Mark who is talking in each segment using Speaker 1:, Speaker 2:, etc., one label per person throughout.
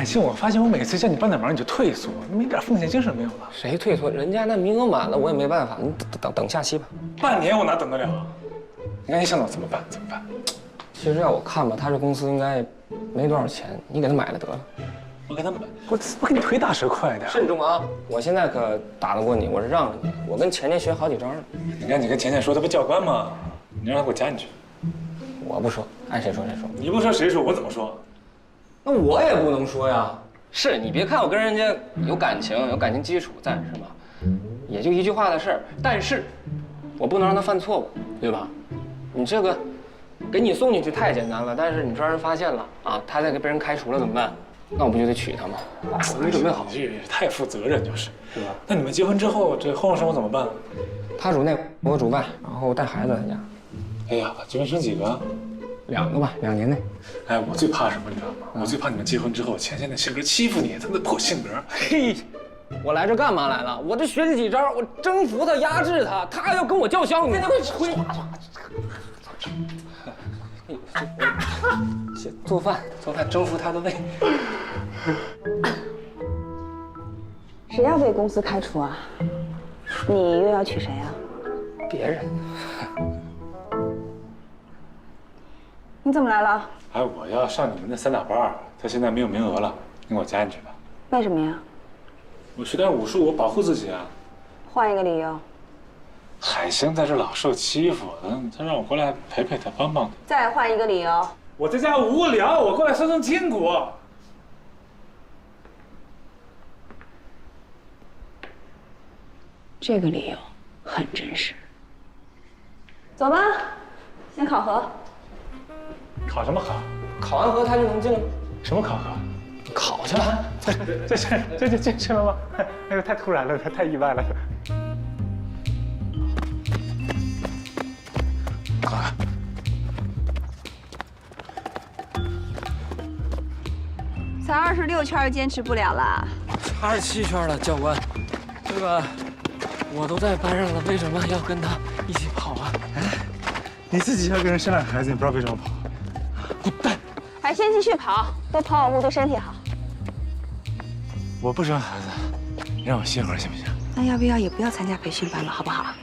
Speaker 1: 海星，我发现我每次叫你帮点忙你就退缩，你们一点奉献精神没有了。
Speaker 2: 谁退缩？人家那名额满了，我也没办法。你等下期吧。
Speaker 1: 半年我哪等得了啊？你赶紧想想怎么办？怎么办？
Speaker 2: 其实要我看吧，他这公司应该没多少钱，你给他买了得了。
Speaker 1: 我给他买，我给你腿打折快点。
Speaker 2: 慎重啊！我现在可打得过你，我是让着你。我跟钱钱学好几招呢。
Speaker 1: 你看你跟钱钱说，他不教官吗？你让他给我加进去。
Speaker 2: 我不说，爱谁说谁说。
Speaker 1: 你不说谁说？我怎么说？
Speaker 2: 那我也不能说呀。是你别看我跟人家有感情基础在，是吧？也就一句话的事儿，但是我不能让他犯错误，对吧？你这个给你送进去太简单了，但是你让人发现了啊，他再给被人开除了怎么办？那我不就得娶她吗？我没准备好，
Speaker 1: 你这也太负责任，就是，
Speaker 2: 对吧？
Speaker 1: 那你们结婚之后，这后生活怎么办？
Speaker 2: 他主内，我主外，然后带孩子在家。
Speaker 1: 哎呀，结婚生几个
Speaker 2: 2个吧，2年内。
Speaker 1: 哎，我最怕什么，你知道吗？我最怕你们结婚之后，钱钱的性格欺负你，他那破性格。
Speaker 2: 嘿，我来这干嘛来了？我这学这几招，我征服他，压制他，他还要跟我叫嚣，你会吹。做饭征服他的胃。
Speaker 3: 谁要被公司开除啊？你又要娶谁啊？
Speaker 2: 别人。
Speaker 3: 你怎么来了？
Speaker 1: 哎，我要上你们那散打班，他现在没有名额了，你给我加进去吧。
Speaker 3: 为什么呀？
Speaker 1: 我学点武术，我保护自己啊。
Speaker 3: 换一个理由。
Speaker 1: 海星在这老受欺负，他让我过来陪陪他，帮帮他。
Speaker 3: 再换一个理由。
Speaker 1: 我在家无聊，我过来收收筋骨。
Speaker 3: 这个理由很真实。走吧，先考核。
Speaker 1: 考什么考？
Speaker 2: 考完核他就能进了吗？
Speaker 1: 什么考核？
Speaker 2: 考去了。
Speaker 1: 这进去了吗？哎呦，太突然了，太意外了。啊！
Speaker 3: 才26圈坚持不了了。
Speaker 2: 27圈了，教官。这个我都在班上了，为什么要跟他一起跑啊？
Speaker 1: 哎，你自己要跟人生了孩子，你不知道为什么跑？
Speaker 2: 滚蛋！
Speaker 3: 还先继续跑，多跑跑步对身体好。
Speaker 1: 我不生孩子，你让我歇会儿行不行？
Speaker 3: 那要不要也不要参加培训班了，好不好？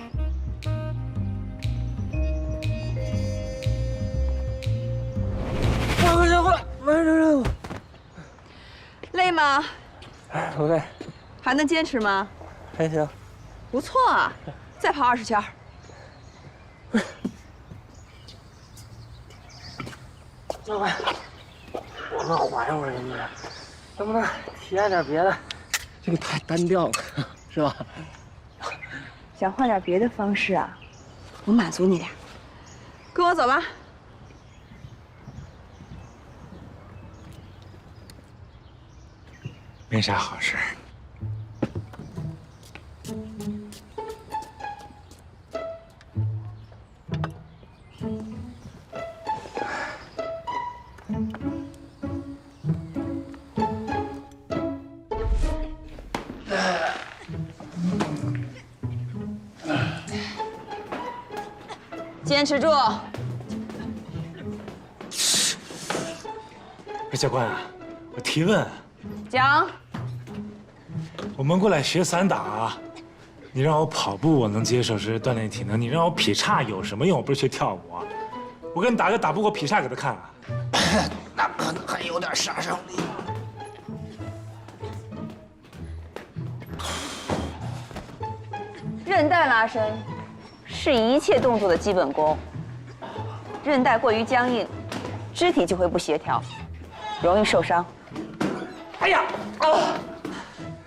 Speaker 2: 过来，完成任务。
Speaker 3: 累吗？
Speaker 2: 不累，
Speaker 3: 还能坚持吗？
Speaker 2: 还行。
Speaker 3: 不错啊，再跑20圈。
Speaker 2: 教官，我们缓一会儿行不行？能不能体验点别的？这个太单调了，是吧？
Speaker 3: 想换点别的方式啊？我满足你俩。跟我走吧。
Speaker 1: 没啥好事。
Speaker 3: 坚持住！
Speaker 1: 教官啊，我提问。
Speaker 3: 讲。
Speaker 1: 我们过来学散打，你让我跑步我能接受，是锻炼体能。你让我劈叉有什么用？我不是学跳舞啊。我跟你打个打不过劈叉给他看啊。
Speaker 2: 那可能还有点杀伤力。
Speaker 3: 韧带拉伸是一切动作的基本功。韧带过于僵硬，肢体就会不协调，容易受伤。
Speaker 2: 哎呀！啊！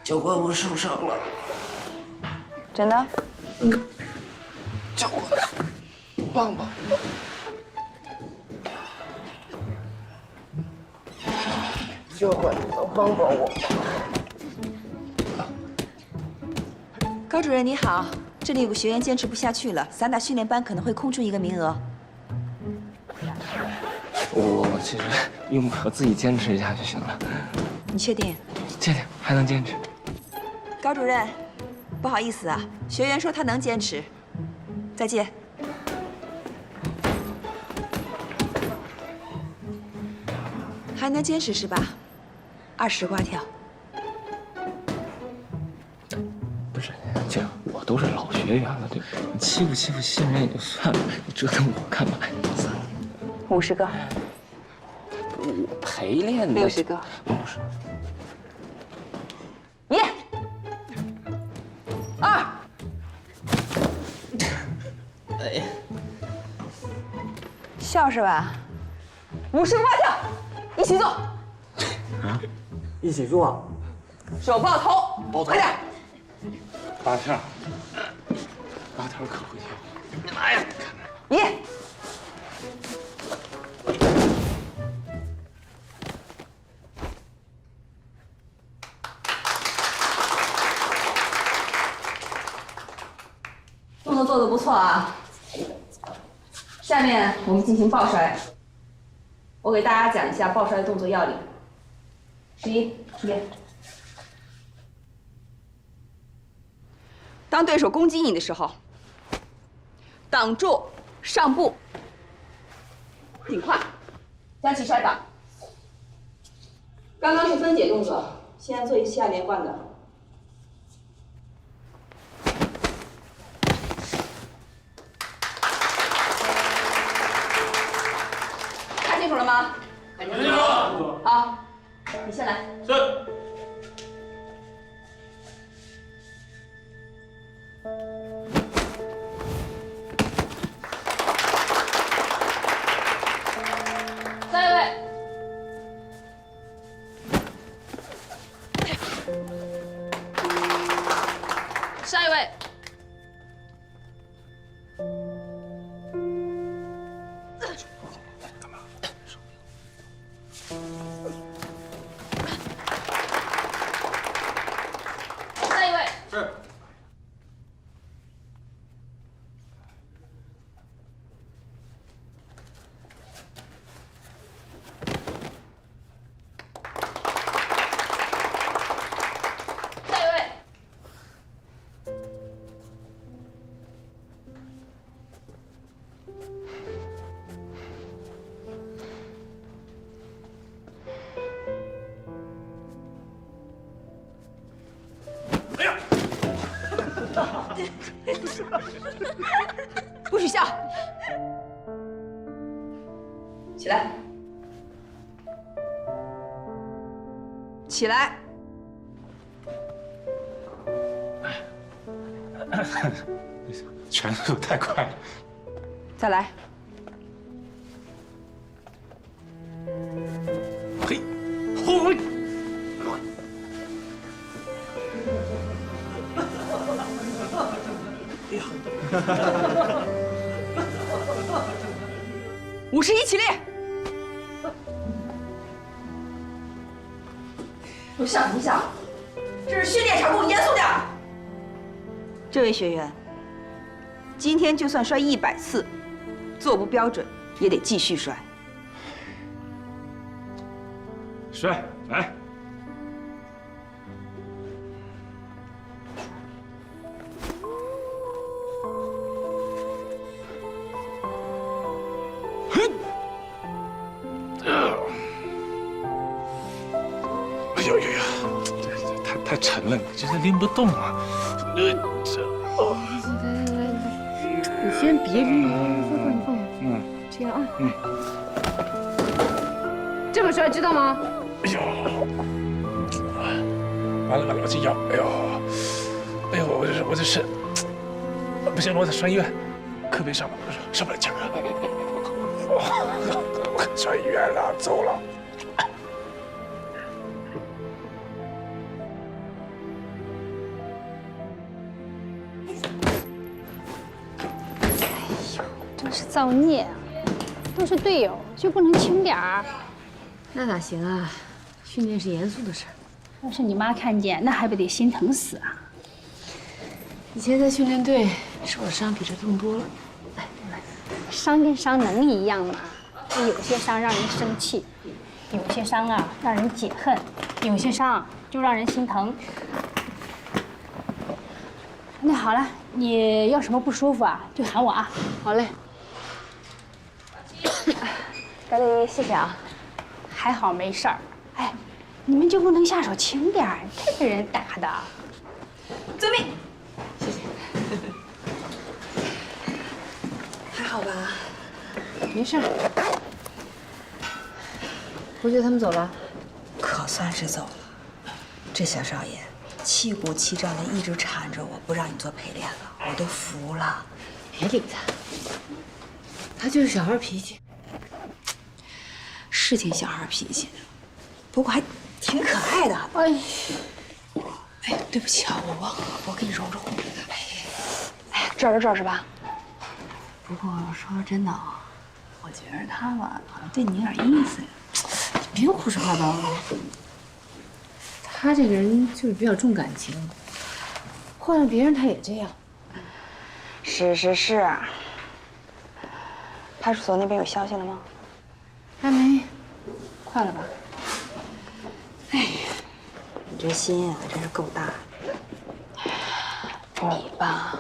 Speaker 2: 教官，我受伤了。
Speaker 3: 真的？
Speaker 2: 教官，帮帮我。教官，你能帮帮我？
Speaker 4: 高主任你好，这里有个学员坚持不下去了，散打训练班可能会空出一个名额。
Speaker 2: 我其实用不着自己坚持一下就行了。
Speaker 4: 你确定？
Speaker 2: 确定，还能坚持。
Speaker 4: 高主任，不好意思啊，学员说他能坚持。再见。还能坚持是吧？ 20瓜跳。
Speaker 2: 不是姐，我都是老学员了，对不对？欺负新人也就算了，你折腾我干嘛呀
Speaker 3: ？50个。
Speaker 2: 我陪练的。
Speaker 3: 60个。
Speaker 2: 不是。
Speaker 3: 1、2。
Speaker 2: 哎。
Speaker 3: 笑是吧？50个蛙跳，一起做。
Speaker 2: 啊？一起做？
Speaker 3: 手抱头，快点。
Speaker 1: 8跳，8跳可会跳。
Speaker 2: 你拿呀
Speaker 3: ！1。动作做得不错啊！下面我们进行抱摔。我给大家讲一下抱摔的动作要领。11，出列。当对手攻击你的时候，挡住上步，挺快，将其摔倒。刚刚是分解动作，现在做一下连贯的。看清楚了吗？看清楚了。好，你先来。
Speaker 1: 是。
Speaker 3: 下一位。下一位。下一位。是。不许笑！起来！起来！
Speaker 1: 拳速太快了。
Speaker 3: 再来！
Speaker 1: 嘿，吼！51
Speaker 3: 起立！都笑什么笑？这是训练场，给我严肃点。这位学员，今天就算摔100次，做不标准也得继续摔。
Speaker 1: 摔，来。哎呦呦呦，这太沉了，你这拎不动啊！
Speaker 5: 你先别拎，放放。这样啊。这么摔知道吗？
Speaker 1: 哎呦，完了，我这腰，哎呦，我这是，不行了，我得上医院，可别上不了劲儿了，我上医院了，走了。
Speaker 5: 真是造孽啊！都是队友，就不能轻点儿？
Speaker 6: 那哪行啊？训练是严肃的事儿。
Speaker 5: 要是你妈看见，那还不得心疼死啊！
Speaker 6: 以前在训练队受的伤比这痛多了。来，
Speaker 5: 伤跟伤能一样吗？有些伤让人生气，有些伤啊让人解恨，有些伤就让人心疼。那好了，你要什么不舒服啊，就喊我啊。
Speaker 6: 好嘞。
Speaker 3: 高丽，谢谢啊。
Speaker 5: 还好没事儿。哎，你们就不能下手轻点儿？这个人打的。
Speaker 3: 遵命。还好吧？
Speaker 6: 没事。伯爵他们走了，
Speaker 3: 可算是走了。这小少爷气鼓气胀的一直缠着我，不让你做陪练了，我都服了。
Speaker 6: 别理他，他就是小孩脾气。
Speaker 3: 是挺小孩脾气的，不过还挺可爱的。哎呀，对不起啊，我忘了，我给你揉揉。哎呀，这儿是吧？不过说真的啊，我觉得他吧，好像对你有点意思呀。
Speaker 6: 别胡说八道了。他这个人就是比较重感情，换了别人他也这样。
Speaker 3: 是。派出所那边有消息了吗？
Speaker 6: 还没，快了吧？
Speaker 3: 哎呀，你这心啊，真是够大的。你吧，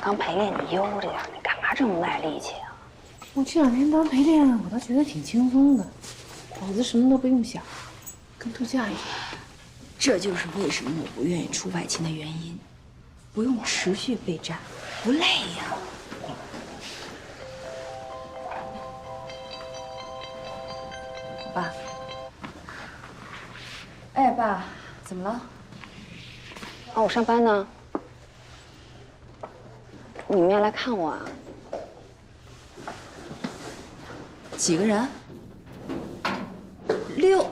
Speaker 3: 刚陪练你悠着点，你干嘛这么卖力气啊？
Speaker 6: 我这2天当陪练，我倒觉得挺轻松的，脑子什么都不用想，跟度假一样。
Speaker 3: 这就是为什么我不愿意出外勤的原因，不用持续备战，不累呀。爸，哎，爸，怎么了？
Speaker 7: 哦，我上班呢。你们要来看我啊？
Speaker 3: 几个人？6。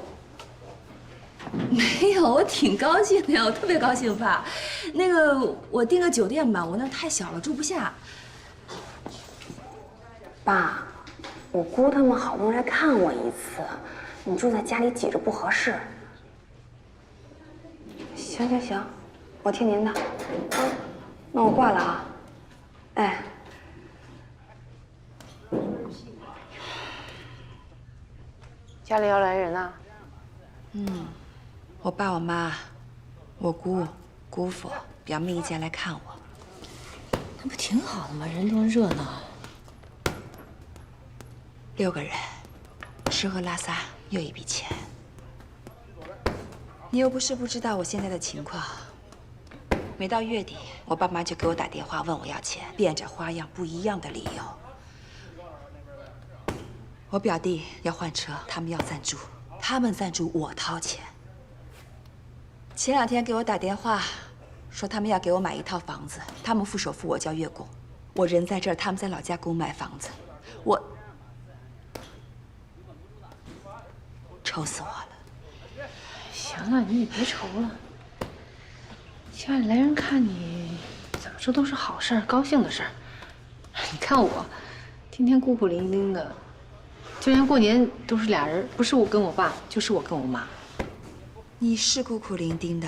Speaker 3: 没有，我挺高兴的呀，我特别高兴，爸。那个，我订个酒店吧，我那太小了，住不下。
Speaker 7: 爸，我姑他们好不容易来看我一次，你住在家里挤着不合适。行，我听您的。啊，那我挂了啊。哎。
Speaker 6: 家里要来人啊？
Speaker 3: 我爸、我妈、我姑、姑父、表妹一家来看我。
Speaker 6: 那不挺好的吗？人多热闹。
Speaker 3: 6个人，吃喝拉撒又一笔钱。你又不是不知道我现在的情况。每到月底，我爸妈就给我打电话问我要钱，变着花样不一样的理由。我表弟要换车，他们要赞助，他们赞助我掏钱。前2天给我打电话，说他们要给我买一套房子，他们付首付，我交月供。我人在这儿，他们在老家给我买房子，我。 愁死我了！
Speaker 6: 行了，你也别愁了。家里来人看你，怎么说都是好事儿，高兴的事儿。你看我，天天孤苦伶仃的，就连过年都是俩人，不是我跟我爸，就是我跟我妈。
Speaker 3: 你是孤苦伶仃的，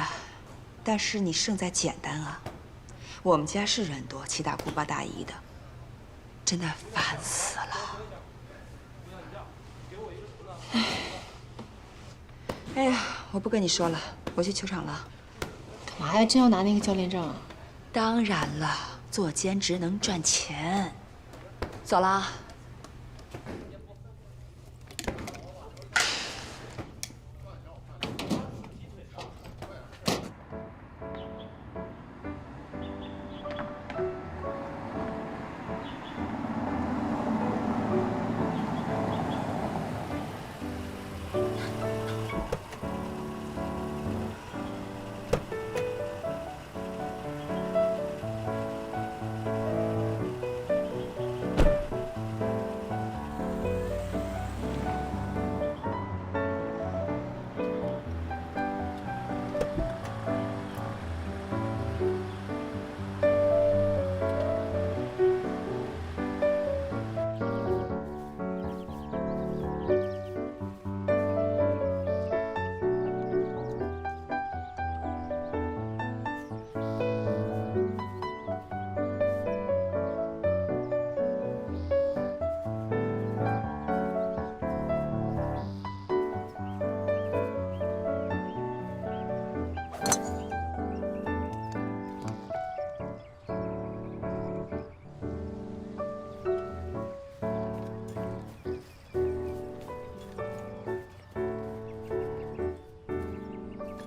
Speaker 3: 但是你胜在简单啊。我们家是人多，七大姑八大姨的，真的烦死了。唉。 哎呀，我不跟你说了，我去球场了。
Speaker 6: 干嘛呀？真要拿那个教练证啊？
Speaker 3: 当然了，做兼职能赚钱。走了啊。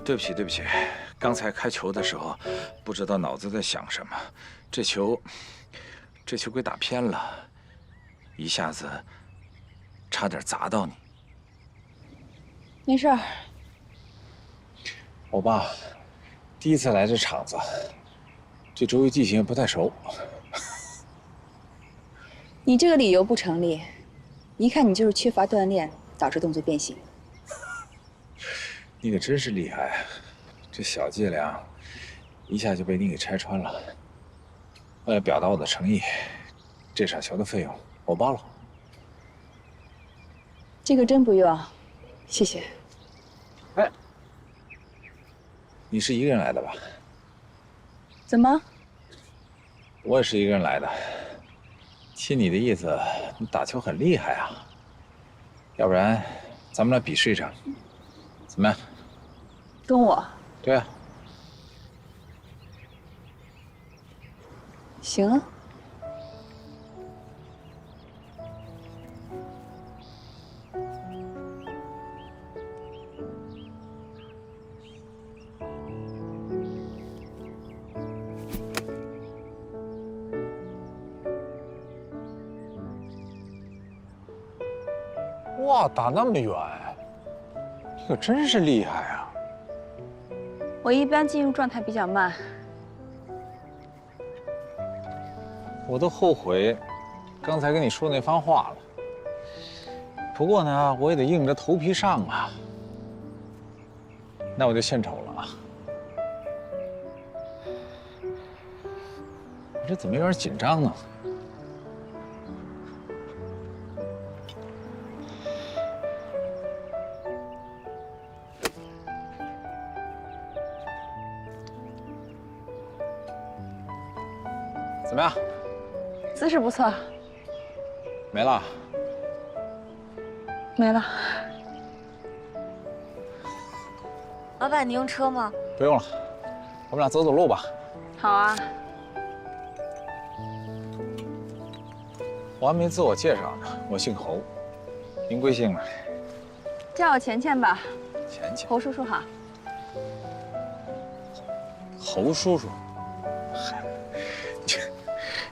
Speaker 1: 对不起，对不起，刚才开球的时候，不知道脑子在想什么，这球给打偏了，一下子差点砸到你。
Speaker 4: 没事儿。
Speaker 1: 我爸第一次来这场子，对周围地形也不太熟。
Speaker 4: 你这个理由不成立，一看你就是缺乏锻炼导致动作变形。
Speaker 1: 你可真是厉害，这小伎俩一下就被你给拆穿了。为了表达我的诚意，这场球的费用我包了。
Speaker 4: 这个真不用，谢谢。
Speaker 1: 哎，你是一个人来的吧？
Speaker 4: 怎么？
Speaker 1: 我也是一个人来的。听你的意思，你打球很厉害啊。要不然，咱们来比试一场，怎么样？
Speaker 4: 跟我？
Speaker 1: 对啊。
Speaker 4: 行啊。
Speaker 1: 哇，打那么远，你可真是厉害啊！
Speaker 4: 我一般进入状态比较慢。
Speaker 1: 我都后悔刚才跟你说那番话了。不过呢，我也得硬着头皮上啊。那我就献丑了啊！我这怎么有点紧张呢？怎么样？
Speaker 4: 姿势不错。
Speaker 1: 没了。
Speaker 4: 没了。
Speaker 8: 老板，你用车吗？
Speaker 1: 不用了，我们俩走走路吧。
Speaker 4: 好啊。
Speaker 1: 我还没自我介绍呢，我姓侯，您贵姓呢？
Speaker 4: 叫我钱钱吧。
Speaker 1: 钱钱。
Speaker 4: 侯叔叔好。
Speaker 1: 侯叔叔。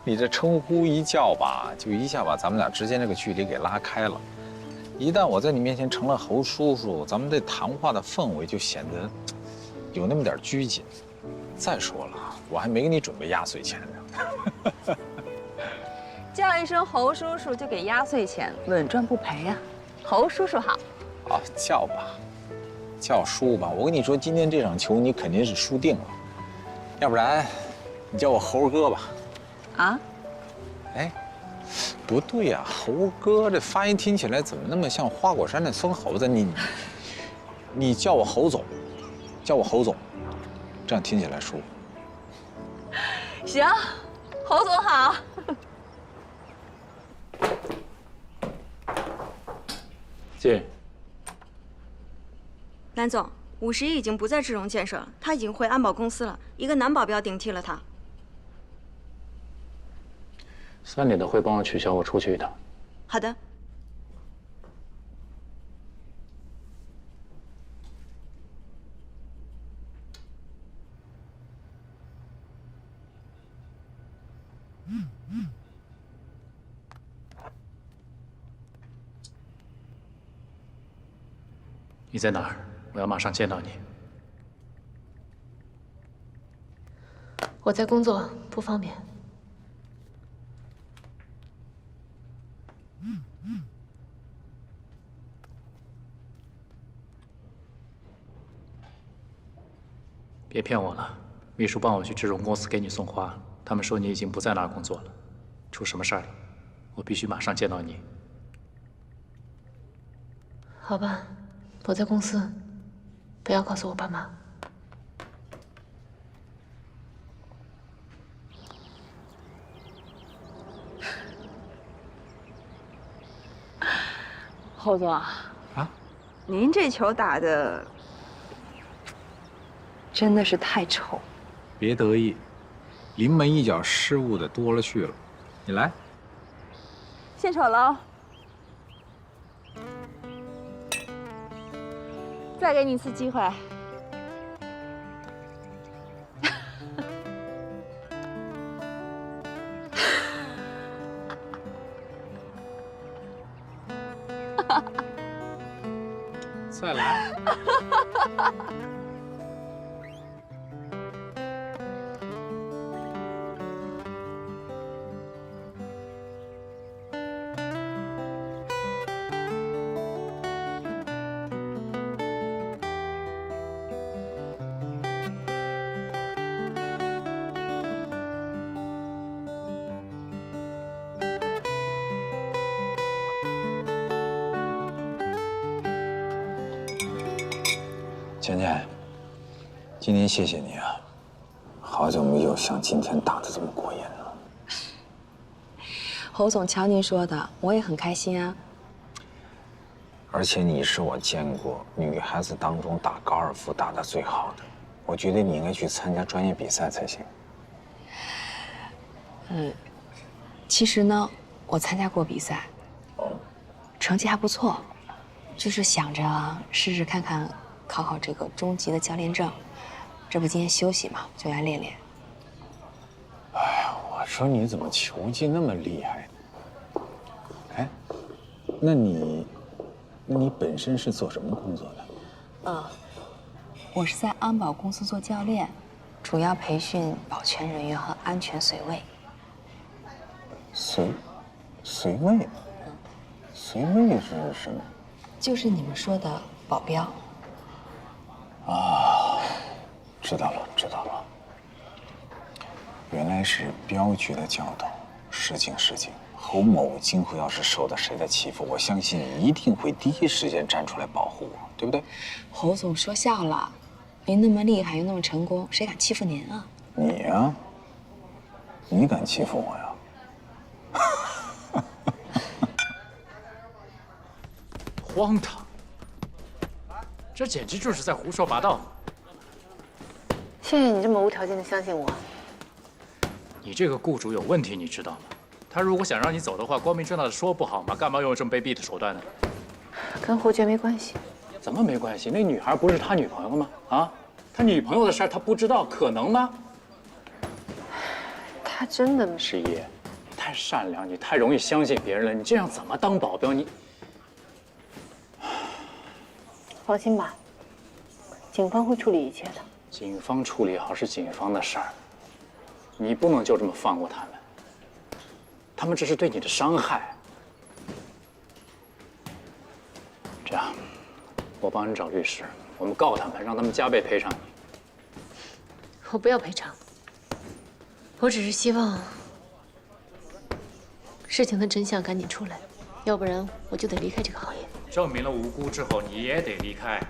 Speaker 1: 你这称呼一叫吧，就一下把咱们俩之间这个距离给拉开了。一旦我在你面前成了侯叔叔，咱们这谈话的氛围就显得有那么点拘谨。再说了，我还没给你准备压岁钱呢。
Speaker 4: 叫一声侯叔叔就给压岁钱，稳赚不赔啊！侯叔叔好。
Speaker 1: 好，叫吧，叫叔吧。我跟你说，今天这场球你肯定是输定了，要不然你叫我猴哥吧。
Speaker 4: 啊？
Speaker 1: 哎，不对呀，猴哥这发音听起来怎么那么像花果山的孙猴子？你叫我侯总，叫我侯总，这样听起来舒服。
Speaker 4: 行，侯总好。
Speaker 2: 进。
Speaker 8: 蓝总，51已经不在智荣建设了，他已经回安保公司了，一个男保镖顶替了他。
Speaker 2: 3点的会帮我取消，我出去一趟。
Speaker 8: 好的。
Speaker 9: 你在哪儿？我要马上见到你。
Speaker 6: 我在工作，不方便。
Speaker 9: 别骗我了，秘书帮我去智荣公司给你送花，他们说你已经不在那儿工作了，出什么事儿了？我必须马上见到你。
Speaker 6: 好吧，我在公司，不要告诉我爸妈。
Speaker 4: 侯总啊，您这球打的真的是太丑。
Speaker 1: 别得意，临门一脚失误的多了去了。你来，
Speaker 4: 献丑喽！再给你一次机会，
Speaker 9: 来。
Speaker 10: 倩倩，今天谢谢你啊，好久没有像今天打得这么过瘾了。
Speaker 7: 侯总，瞧您说的，我也很开心啊。
Speaker 10: 而且你是我见过女孩子当中打高尔夫打得最好的，我觉得你应该去参加专业比赛才行。
Speaker 7: 其实呢，我参加过比赛，成绩还不错，就是想着试试看看。考考这个中级的教练证，这不今天休息嘛，就来练练。
Speaker 10: 哎呀，我说你怎么球技那么厉害呢？哎，那你本身是做什么工作的？
Speaker 7: 我是在安保公司做教练，主要培训保全人员和安全随卫。
Speaker 10: 随卫？随卫是什么？
Speaker 7: 就是你们说的保镖。
Speaker 10: 啊，知道了，原来是镖局的教头。失敬。侯某今后要是受到谁的欺负，我相信你一定会第一时间站出来保护我，对不对？
Speaker 7: 侯总说笑了，您那么厉害又那么成功，谁敢欺负您啊？
Speaker 10: 你呀，你敢欺负我呀？
Speaker 9: 荒唐！这简直就是在胡说八道。
Speaker 6: 谢谢你这么无条件的相信我。
Speaker 9: 你这个雇主有问题，你知道吗？他如果想让你走的话，光明正大的说不好吗？干嘛用这么卑鄙的手段呢？
Speaker 6: 跟侯爵没关系。
Speaker 9: 怎么没关系？那女孩不是他女朋友吗？啊，他女朋友的事他不知道，可能吗？
Speaker 6: 他真的
Speaker 9: 十一，你太善良，你太容易相信别人了。你这样怎么当保镖？你
Speaker 6: 放心吧，警方会处理一切的。
Speaker 9: 警方处理好是警方的事儿，你不能就这么放过他们。他们这是对你的伤害。这样，我帮你找律师，我们告他们，让他们加倍赔偿你。
Speaker 6: 我不要赔偿，我只是希望事情的真相赶紧出来，要不然我就得离开这个行业。
Speaker 9: 证明了无辜之后，你也得离开。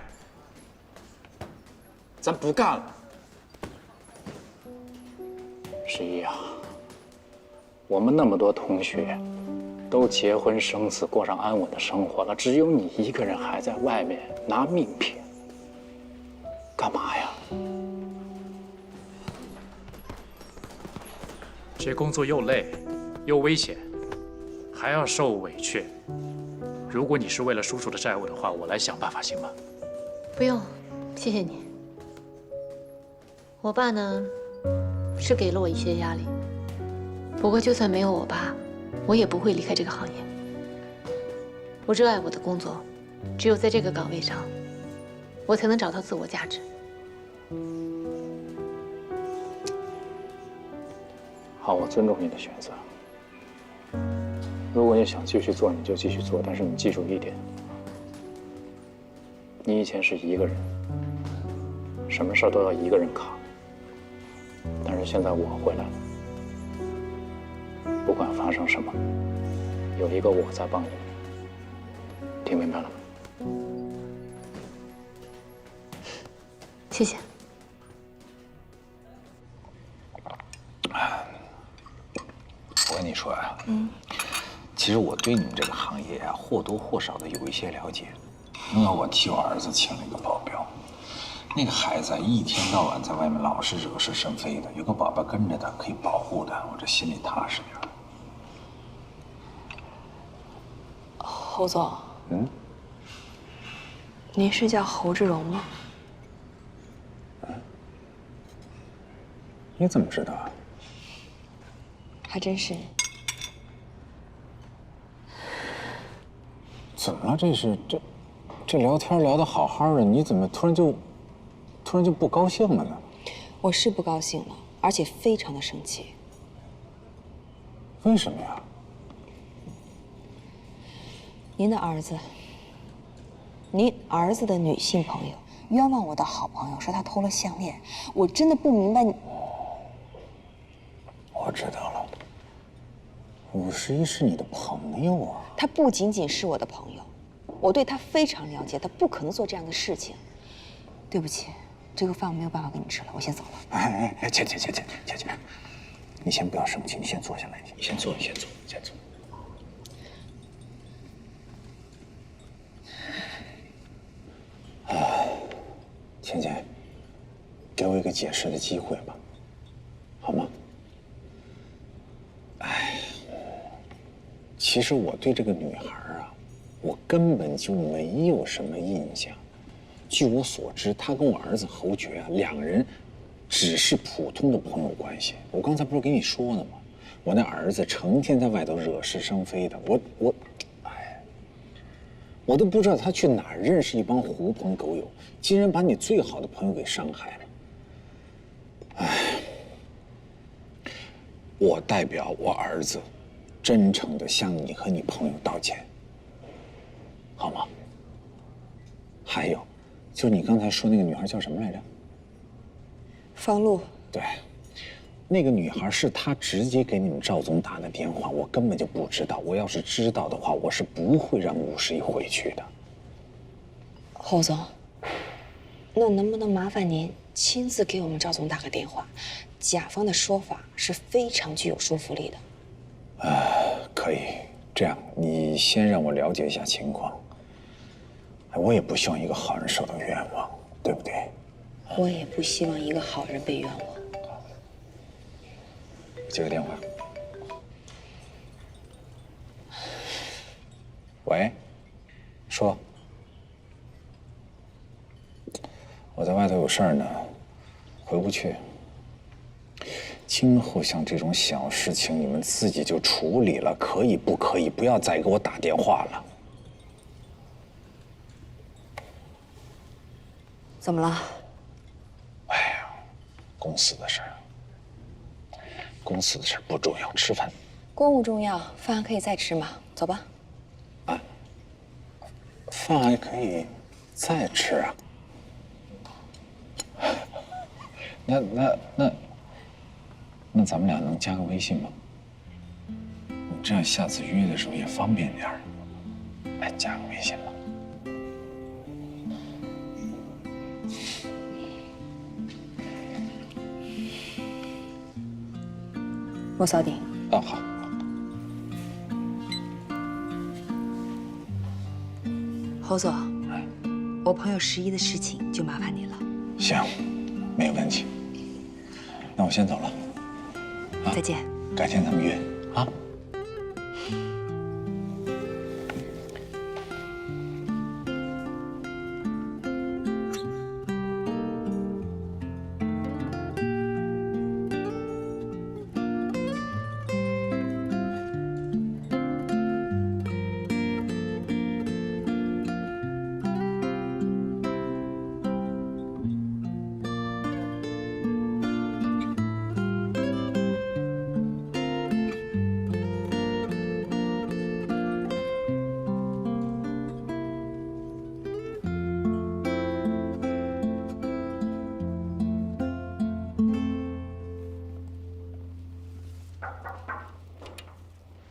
Speaker 9: 咱不干了。十一啊，我们那么多同学，都结婚生子，过上安稳的生活了，只有你一个人还在外面拿命拼，干嘛呀？这工作又累，又危险，还要受委屈。如果你是为了叔叔的债务的话，我来想办法，行吗？
Speaker 6: 不用，谢谢你。我爸呢，是给了我一些压力。不过就算没有我爸，我也不会离开这个行业。我热爱我的工作，只有在这个岗位上，我才能找到自我价值。
Speaker 9: 好，我尊重你的选择。如果你想继续做，你就继续做，但是你记住一点，你以前是一个人，什么事儿都要一个人扛。但是现在我回来了，不管发生什么，有一个我在帮你，听明白了吗？
Speaker 6: 谢谢。
Speaker 10: 我跟你说啊，其实我对你们这个行业啊，或多或少的有一些了解。因为我替我儿子请了一个保镖，那个孩子一天到晚在外面老是惹是生非的，有个宝宝跟着他，可以保护他，我这心里踏实点。
Speaker 7: 侯总，您是叫侯志荣吗？
Speaker 10: 你怎么知道啊？
Speaker 7: 还真是。
Speaker 10: 怎么了？这这聊天聊得好好的，你怎么突然就不高兴了呢？
Speaker 7: 我是不高兴了，而且非常的生气。
Speaker 10: 为什么呀？
Speaker 7: 您儿子的女性朋友冤枉我的好朋友，说他偷了项链，我真的不明白你。
Speaker 10: 我知道了，51是你的朋友啊。
Speaker 7: 他不仅仅是我的朋友，我对他非常了解，他不可能做这样的事情。对不起，这个饭我没有办法跟你吃了，我先走了。
Speaker 10: 哎，姐，你先不要生气，你先坐下来，你先坐。倩倩，给我一个解释的机会吧，好吗？其实我对这个女孩啊，我根本就没有什么印象。据我所知，她跟我儿子侯爵啊，两个人只是普通的朋友关系。我刚才不是跟你说了吗？我那儿子成天在外头惹是生非的，我都不知道他去哪儿认识一帮狐朋狗友，竟然把你最好的朋友给伤害了。我代表我儿子，真诚地向你和你朋友道歉，好吗？还有，就是你刚才说那个女孩叫什么来着？
Speaker 7: 方露。
Speaker 10: 对，那个女孩是她直接给你们赵总打的电话，我根本就不知道。我要是知道的话，我是不会让51回去的。
Speaker 7: 侯总，那能不能麻烦您亲自给我们赵总打个电话？甲方的说法是非常具有说服力的。
Speaker 10: 可以，这样你先让我了解一下情况。我也不希望一个好人受到冤枉，对不对？
Speaker 7: 我也不希望一个好人被冤枉。
Speaker 10: 接个电话。喂，说。我在外头有事儿呢，回不去。今后像这种小事情，你们自己就处理了，可以不可以？不要再给我打电话了。
Speaker 7: 怎么了？
Speaker 10: 哎呀，公司的事儿。公司的事不重要，吃饭。
Speaker 7: 公务重要，饭还可以再吃嘛。走吧。
Speaker 10: 饭还可以再吃啊？那咱们俩能加个微信吗？这样下次约的时候也方便点儿。哎，加个微信吧。
Speaker 7: 我扫地。
Speaker 10: 好。
Speaker 4: 侯总，我朋友11的事情就麻烦你了。
Speaker 10: 行，没有问题。那我先走了。
Speaker 4: 再见。
Speaker 10: 改天咱们约啊。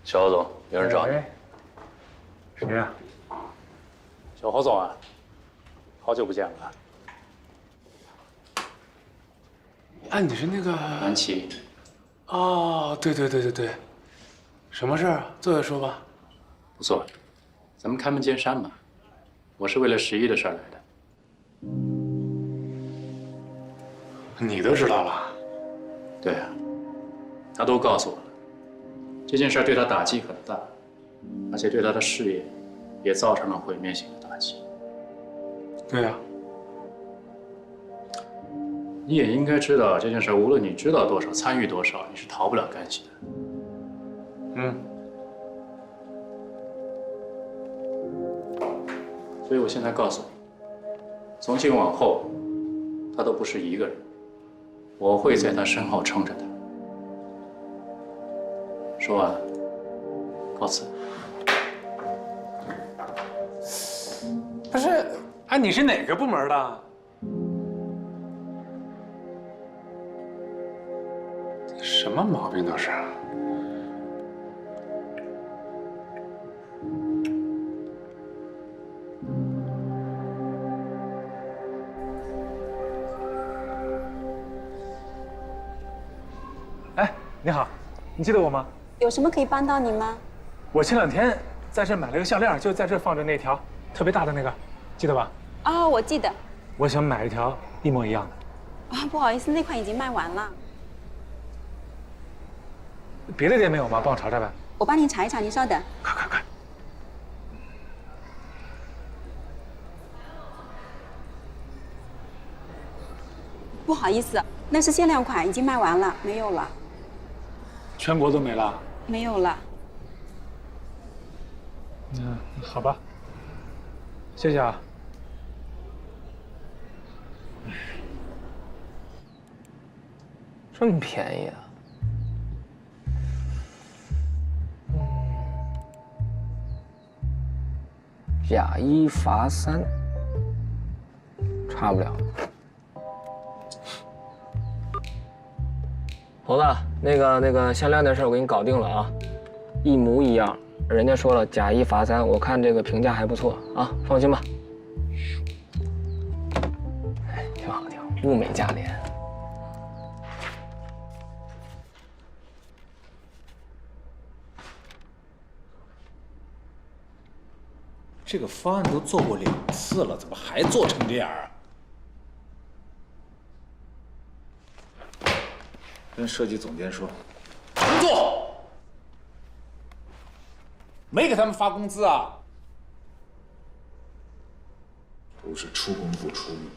Speaker 9: 小侯总，有人找你。
Speaker 1: 谁呀？
Speaker 9: 小侯总啊，好久不见了。
Speaker 1: 啊，你是那个
Speaker 9: 南琪。
Speaker 1: 哦，对，什么事儿啊？坐下说吧。
Speaker 9: 不错，咱们开门见山吧。我是为了11的事儿来的。
Speaker 1: 你都知道了？
Speaker 9: 对啊，他都告诉我了。这件事对他打击很大，而且对他的事业也造成了毁灭性的打击。
Speaker 1: 对啊。
Speaker 9: 你也应该知道这件事，无论你知道多少，参与多少，你是逃不了干系的。所以我现在告诉你，从今往后，他都不是一个人，我会在他身后撑着他。说完，告辞。
Speaker 1: 不是，哎，你是哪个部门的？什么毛病都是。哎，你好，你记得我吗？
Speaker 7: 有什么可以帮到你吗？
Speaker 1: 我前2天在这买了个项链，就在这放着那条特别大的那个，记得吧？
Speaker 7: 哦，我记得。
Speaker 1: 我想买一条一模一样的。
Speaker 7: 啊，不好意思，那款已经卖完了。
Speaker 1: 别的店没有吗？帮我查查呗。
Speaker 7: 我帮你查一查，您稍等。
Speaker 1: 快！
Speaker 7: 不好意思，那是限量款，已经卖完了，没有了。
Speaker 1: 全国都没了？
Speaker 7: 没有了。
Speaker 1: 嗯，好吧。谢谢啊。
Speaker 2: 这么便宜啊？假1罚3，差不了。猴子，那个项链的事我给你搞定了啊，一模一样。人家说了假1罚3，我看这个评价还不错啊，放心吧。哎，挺好，物美价廉。
Speaker 10: 这个方案都做过2次了，怎么还做成这样啊？跟设计总监说，工作，没给他们发工资啊？都是出工不出力。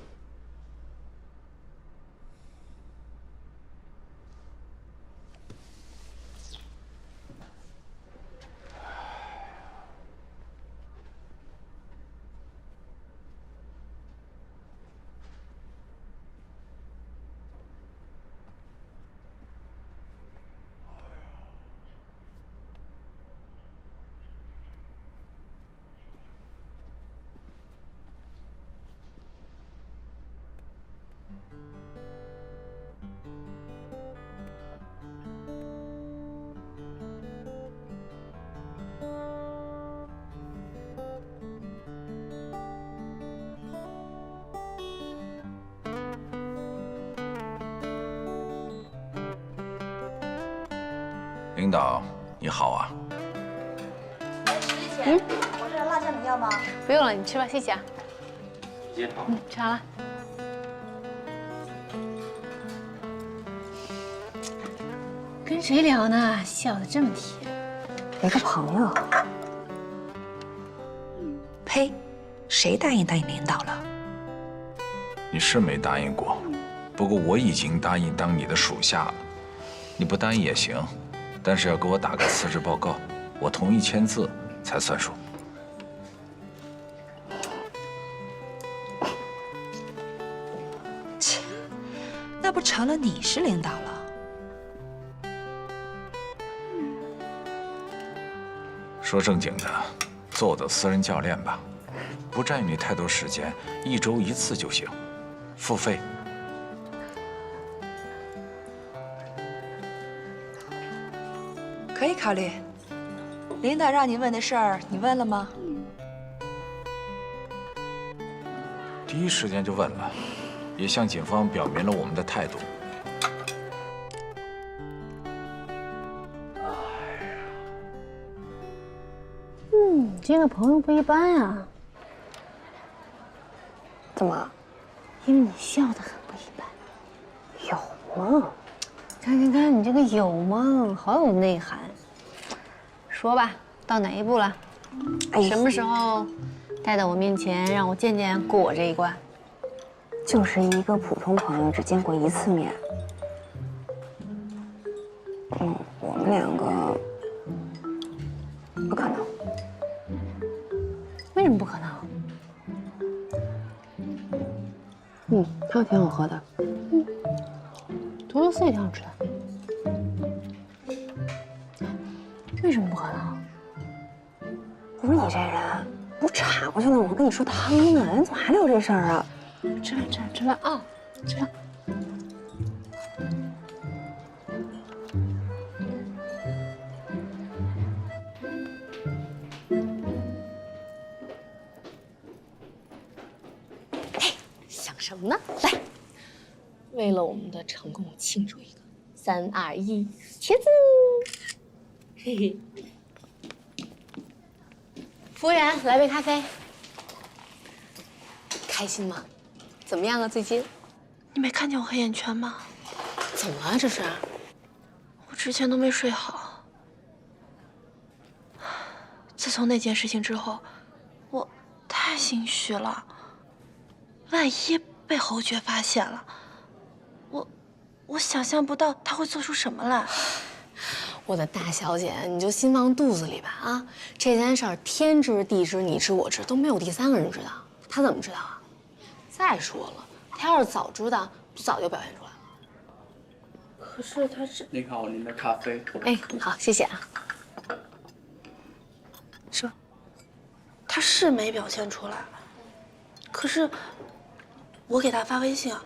Speaker 10: 领导，你好啊。
Speaker 4: 我这辣酱你要吗？
Speaker 6: 不用了，你吃吧，谢谢啊。
Speaker 2: 谢谢。
Speaker 6: 吃好了。跟谁聊呢？笑得这么甜。
Speaker 4: 一个朋友。呸！谁答应当你领导了？
Speaker 10: 你是没答应过，不过我已经答应当你的属下了。你不答应也行。但是要给我打个辞职报告，我同意签字才算数。
Speaker 4: 切，那不成了你是领导了？
Speaker 10: 说正经的，做我的私人教练吧，不占用你太多时间，1周1次就行，付费。
Speaker 4: 可以考虑。领导让你问的事儿，你问了吗？
Speaker 10: 第一时间就问了，也向警方表明了我们的态度。
Speaker 5: 你这个朋友不一般啊。
Speaker 7: 怎么？
Speaker 5: 因为你笑得很不一般，有梦。看你这个有梦，好有内涵。说吧，到哪一步了？什么时候带到我面前，让我见见过我这一关？
Speaker 7: 就是一个普通朋友，只见过1次面。我们2个不可能。
Speaker 5: 为什么不可能？还挺好喝的。多乐丝也挺好吃的。为什么不喝了？不是你这人，不岔过去了，我跟你说汤呢，人怎么还聊这事儿啊？吃饭啊，吃饭。想什么呢？来，为了我们的成功庆祝一个！3、2、1，茄子！嘿嘿。服务员，来杯咖啡。开心吗？怎么样啊？最近？
Speaker 11: 你没看见我黑眼圈吗？
Speaker 5: 怎么了？这是？
Speaker 11: 我之前都没睡好。自从那件事情之后，我太心虚了。万一被侯爵发现了，我想象不到他会做出什么来。
Speaker 5: 我的大小姐，你就心放肚子里吧啊！这件事儿天知地知，你知我知，都没有第3个人知道。他怎么知道啊？再说了，他要是早知道，早就表现出来了。
Speaker 11: 可是他是……
Speaker 2: 您好，您的咖啡。
Speaker 5: 哎，好，谢谢啊。
Speaker 11: 他是没表现出来，可是我给他发微信啊，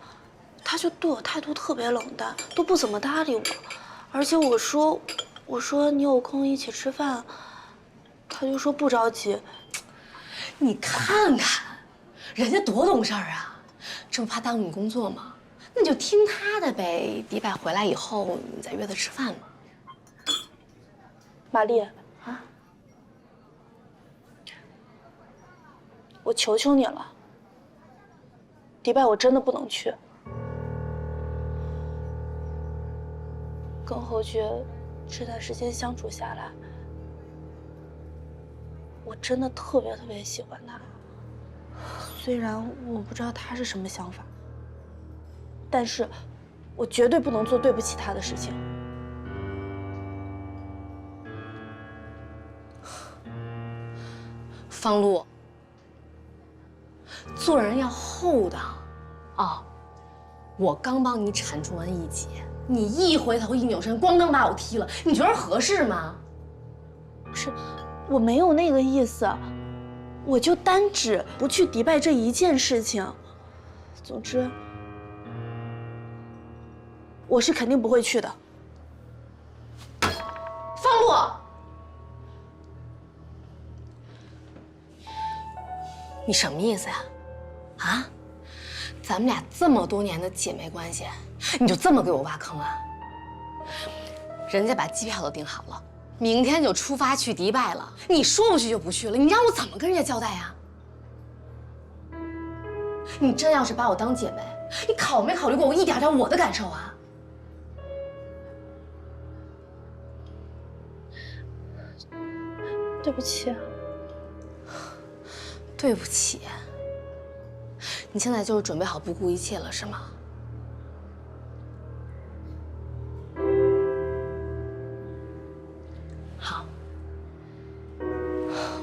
Speaker 11: 他就对我态度特别冷淡，都不怎么搭理我。而且我说你有空一起吃饭，他就说不着急。
Speaker 5: 你看看，人家多懂事儿啊，这不怕耽误你工作吗？那你就听他的呗。迪拜回来以后，你再约他吃饭嘛。
Speaker 11: 玛丽啊，我求求你了，迪拜我真的不能去。跟侯爵这段时间相处下来，我真的特别喜欢他。虽然我不知道他是什么想法，但是我绝对不能做对不起他的事情。
Speaker 5: 方露，做人要厚道啊！我刚帮你铲除完一劫，你一回头一扭身，咣当把我踢了，你觉得合适吗？
Speaker 11: 不是，我没有那个意思，我就单指不去迪拜这一件事情。总之，我是肯定不会去的。
Speaker 5: 方露，你什么意思呀？啊？咱们俩这么多年的姐妹关系，你就这么给我挖坑啊？人家把机票都订好了，明天就出发去迪拜了，你说不去就不去了，你让我怎么跟人家交代呀？你真要是把我当姐妹，你考没考虑过我一点点我的感受啊？
Speaker 11: 对不起。
Speaker 5: 对不起，你现在就是准备好不顾一切了，是吗？好，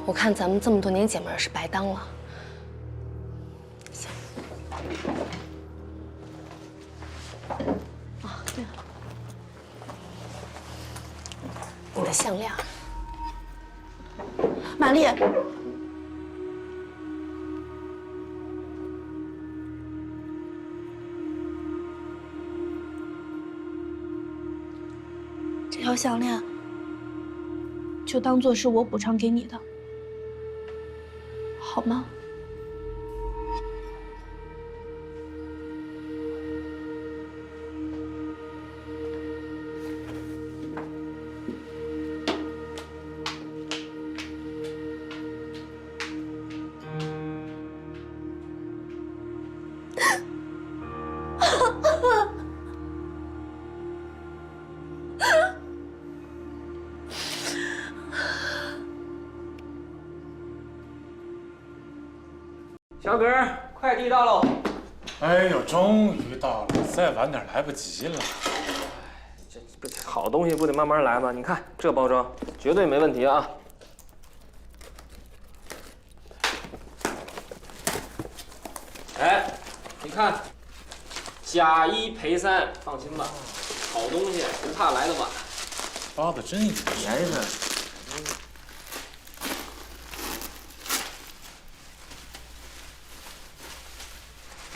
Speaker 5: 我看咱们这么多年姐妹是白当了。行。啊，对了，你的项链。
Speaker 11: 玛丽。这条项链就当做是我补偿给你的，好吗？
Speaker 2: 小葛，快递到喽！
Speaker 1: 哎呦，终于到了，再晚点来不及了。
Speaker 2: 这好东西不得慢慢来吗？你看这包装，绝对没问题啊！哎，你看，假一赔三，放心吧，好东西不怕来得晚。
Speaker 1: 包的真严实。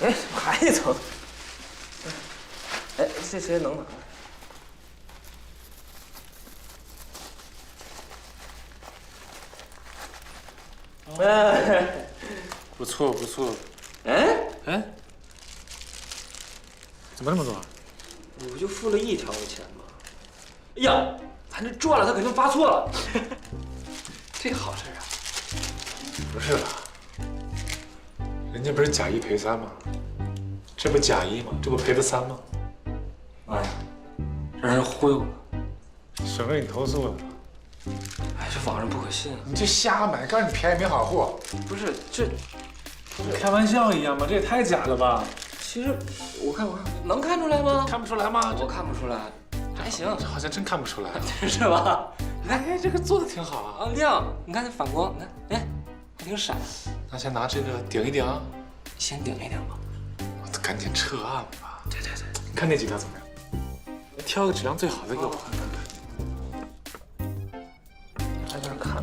Speaker 2: 哎，还一层。哎，这谁能拿？哎，
Speaker 1: 不错不错。
Speaker 2: 哎
Speaker 1: 哎，怎么那么多？
Speaker 2: 我不就付了1条的钱吗？哎呀，咱这赚了，他肯定发错了。这好事啊！
Speaker 1: 不是吧？人家不是假一赔三吗？这不假一吗？这不赔的3吗？
Speaker 2: 哎呀，让人忽悠了，
Speaker 1: 省得你投诉了。
Speaker 2: 哎，这网上不可信啊！
Speaker 1: 你这瞎买，告诉你便宜没好货。
Speaker 2: 不是这，
Speaker 1: 开玩笑一样吗？这也太假了吧！
Speaker 2: 其实我看能看出来吗？
Speaker 1: 看不出来吗？
Speaker 2: 我看不出来，还行，
Speaker 1: 这好像真看不出来，
Speaker 2: 是吧？
Speaker 1: 你看，哎，这个做的挺好啊。
Speaker 2: 啊，亮，你看这反光，你看，哎，还挺闪。
Speaker 1: 那先拿这个顶一顶，
Speaker 2: 先顶一顶吧。
Speaker 1: 我赶紧撤案吧。
Speaker 2: 对，
Speaker 1: 你看那几条怎么样？挑个质量最好的给我。
Speaker 2: 在那儿看。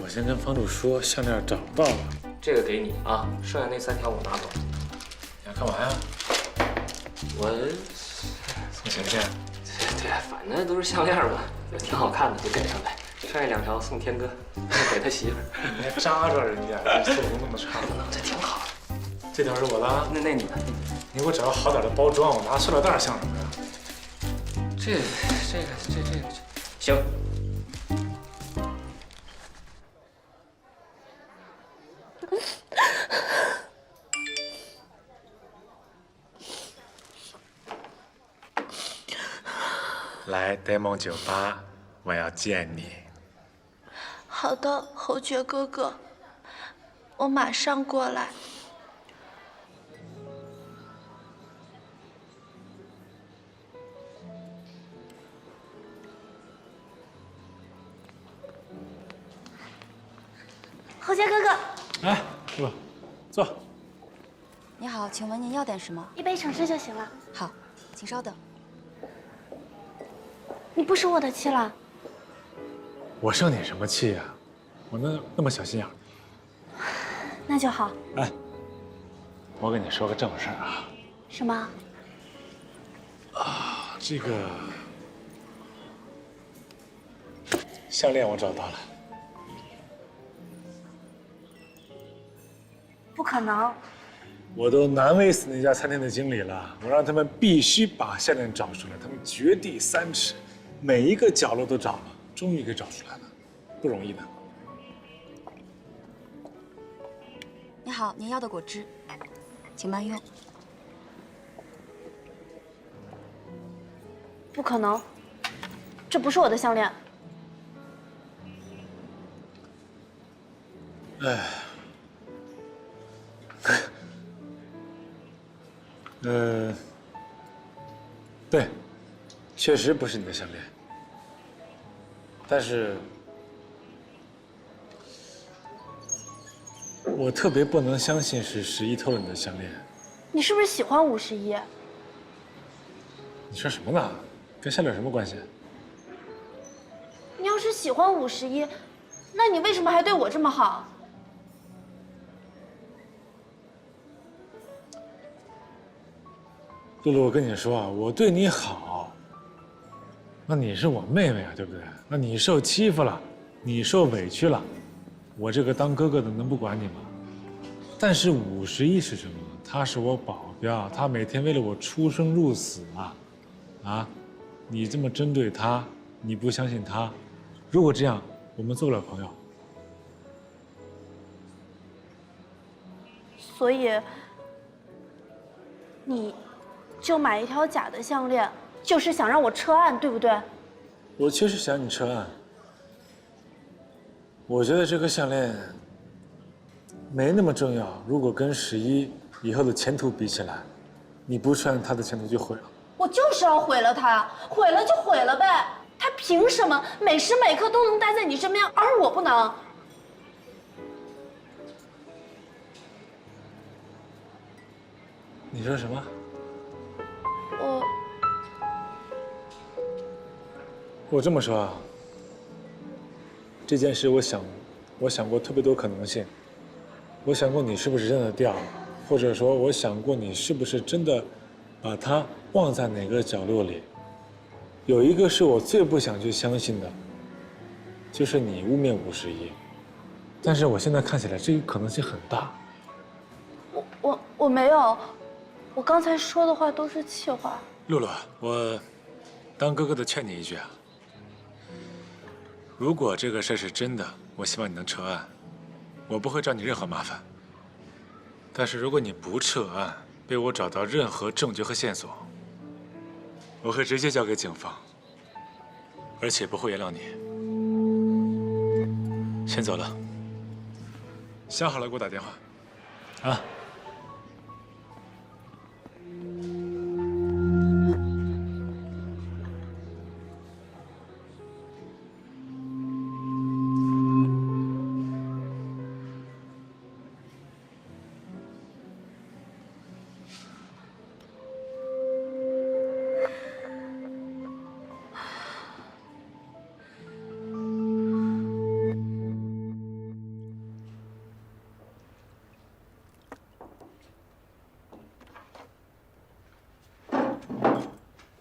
Speaker 1: 我先跟房主说，项链找不到了。
Speaker 2: 这个给你啊，剩下那3条我拿走。
Speaker 1: 你要干嘛呀？
Speaker 2: 我
Speaker 1: 送钱去？
Speaker 2: 对，反正都是项链嘛，就挺好看的，就给上呗。剩下2条送天哥，给他媳妇儿。
Speaker 1: 你还扎着人家，这做工那么差。
Speaker 2: 这挺好。
Speaker 1: 这条是我的。
Speaker 2: 那你的。
Speaker 1: 你给我找个好点的包装，我拿塑料袋像什么呀？
Speaker 2: 这个行。
Speaker 1: 来呆萌酒吧，我要见你。
Speaker 11: 好的，侯爵哥哥，我马上过来。侯爵哥哥，
Speaker 1: 来，坐。
Speaker 4: 你好，请问您要点什么？
Speaker 11: 一杯橙汁就行了。
Speaker 4: 好，请稍等。
Speaker 11: 你不生我的气了？
Speaker 1: 我生你什么气呀？我那么小心眼。
Speaker 11: 那就好。
Speaker 1: 哎，我跟你说个正事儿啊。
Speaker 11: 什么？
Speaker 1: 啊，这个项链我找到了。
Speaker 11: 不可能！
Speaker 1: 我都难为死那家餐厅的经理了，我让他们必须把项链找出来，他们掘地3尺，每一个角落都找了，终于给找出来了，不容易的。
Speaker 4: 你好，您要的果汁，请慢用。
Speaker 11: 不可能，这不是我的项链。
Speaker 1: 哎。对，确实不是你的项链，但是我特别不能相信是11偷了你的项链。
Speaker 11: 你是不是喜欢51？
Speaker 1: 你说什么呢？跟项链有什么关系？
Speaker 11: 你要是喜欢51，那你为什么还对我这么好？
Speaker 1: 露露，我跟你说啊，我对你好，那你是我妹妹啊，对不对？那你受欺负了，你受委屈了，我这个当哥哥的能不管你吗？但是51是什么？他是我保镖，他每天为了我出生入死啊！啊，你这么针对他，你不相信他，如果这样，我们做不了朋友。
Speaker 11: 所以，你就买一条假的项链，就是想让我撤案，对不对？
Speaker 1: 我确实想你撤案。我觉得这个项链没那么重要。如果跟11以后的前途比起来，你不撤案，他的前途就毁了。
Speaker 11: 我就是要毁了他，毁了就毁了呗。他凭什么每时每刻都能待在你身边，而我不能？
Speaker 1: 你说什么？我这么说啊，这件事我想过特别多可能性。我想过你是不是真的掉了，或者说我想过你是不是真的把它忘在哪个角落里。有一个是我最不想去相信的，就是你污蔑51。但是我现在看起来这个可能性很大。
Speaker 11: 我没有，我刚才说的话都是气话。
Speaker 1: 露露，我当哥哥的劝你一句啊，如果这个事是真的，我希望你能撤案，我不会找你任何麻烦。但是如果你不撤案，被我找到任何证据和线索，我会直接交给警方，而且不会原谅你。先走了，想好了给我打电话，啊。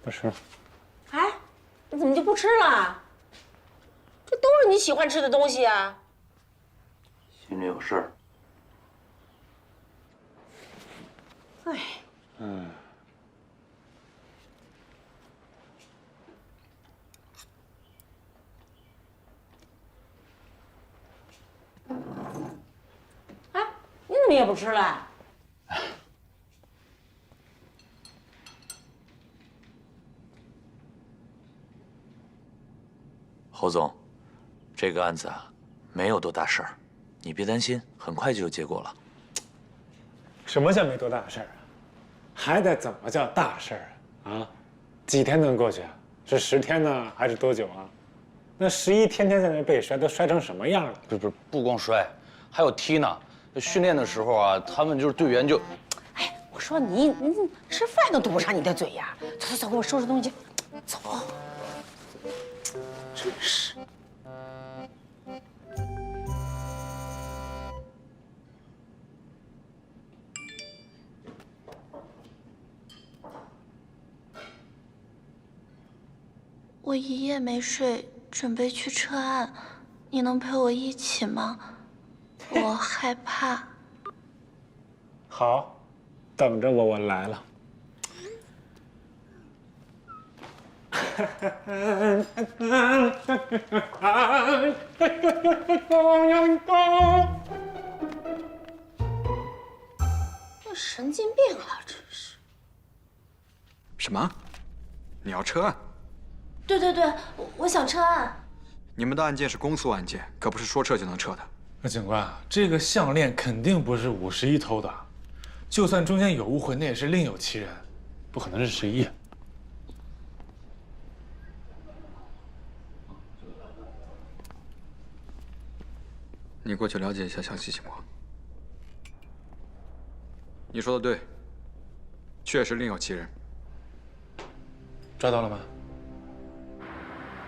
Speaker 1: 不吃了。
Speaker 11: 哎，你怎么就不吃了？这都是你喜欢吃的东西啊！
Speaker 12: 心里有事儿。
Speaker 11: 哎，哎，你怎么也不吃了？
Speaker 12: 侯总，这个案子啊，没有多大事儿，你别担心，很快就有结果了。
Speaker 1: 什么叫没多大事儿啊？还得怎么叫大事儿啊？啊，几天能过去啊？是10天呢，还是多久啊？那11天天在那被摔，都摔成什么样了？
Speaker 12: 不光摔，还有踢呢。训练的时候啊，他们就是队员就……
Speaker 11: 哎，我说你吃饭都堵不上你的嘴呀！走，给我收拾东西，走。真是。我一夜没睡，准备去撤案，你能陪我一起吗？我害怕。
Speaker 1: 好，等着我，我来了。
Speaker 11: 神经病啊！真是。
Speaker 13: 什么？你要撤案？
Speaker 11: 对，我想撤案。
Speaker 13: 你们的案件是公诉案件，可不是说撤就能撤的。
Speaker 1: 那警官，这个项链肯定不是51偷的，就算中间有误会，那也是另有其人，不可能是11。
Speaker 13: 你过去了解一下详细情况。你说的对，确实另有其人。
Speaker 1: 抓到了吗？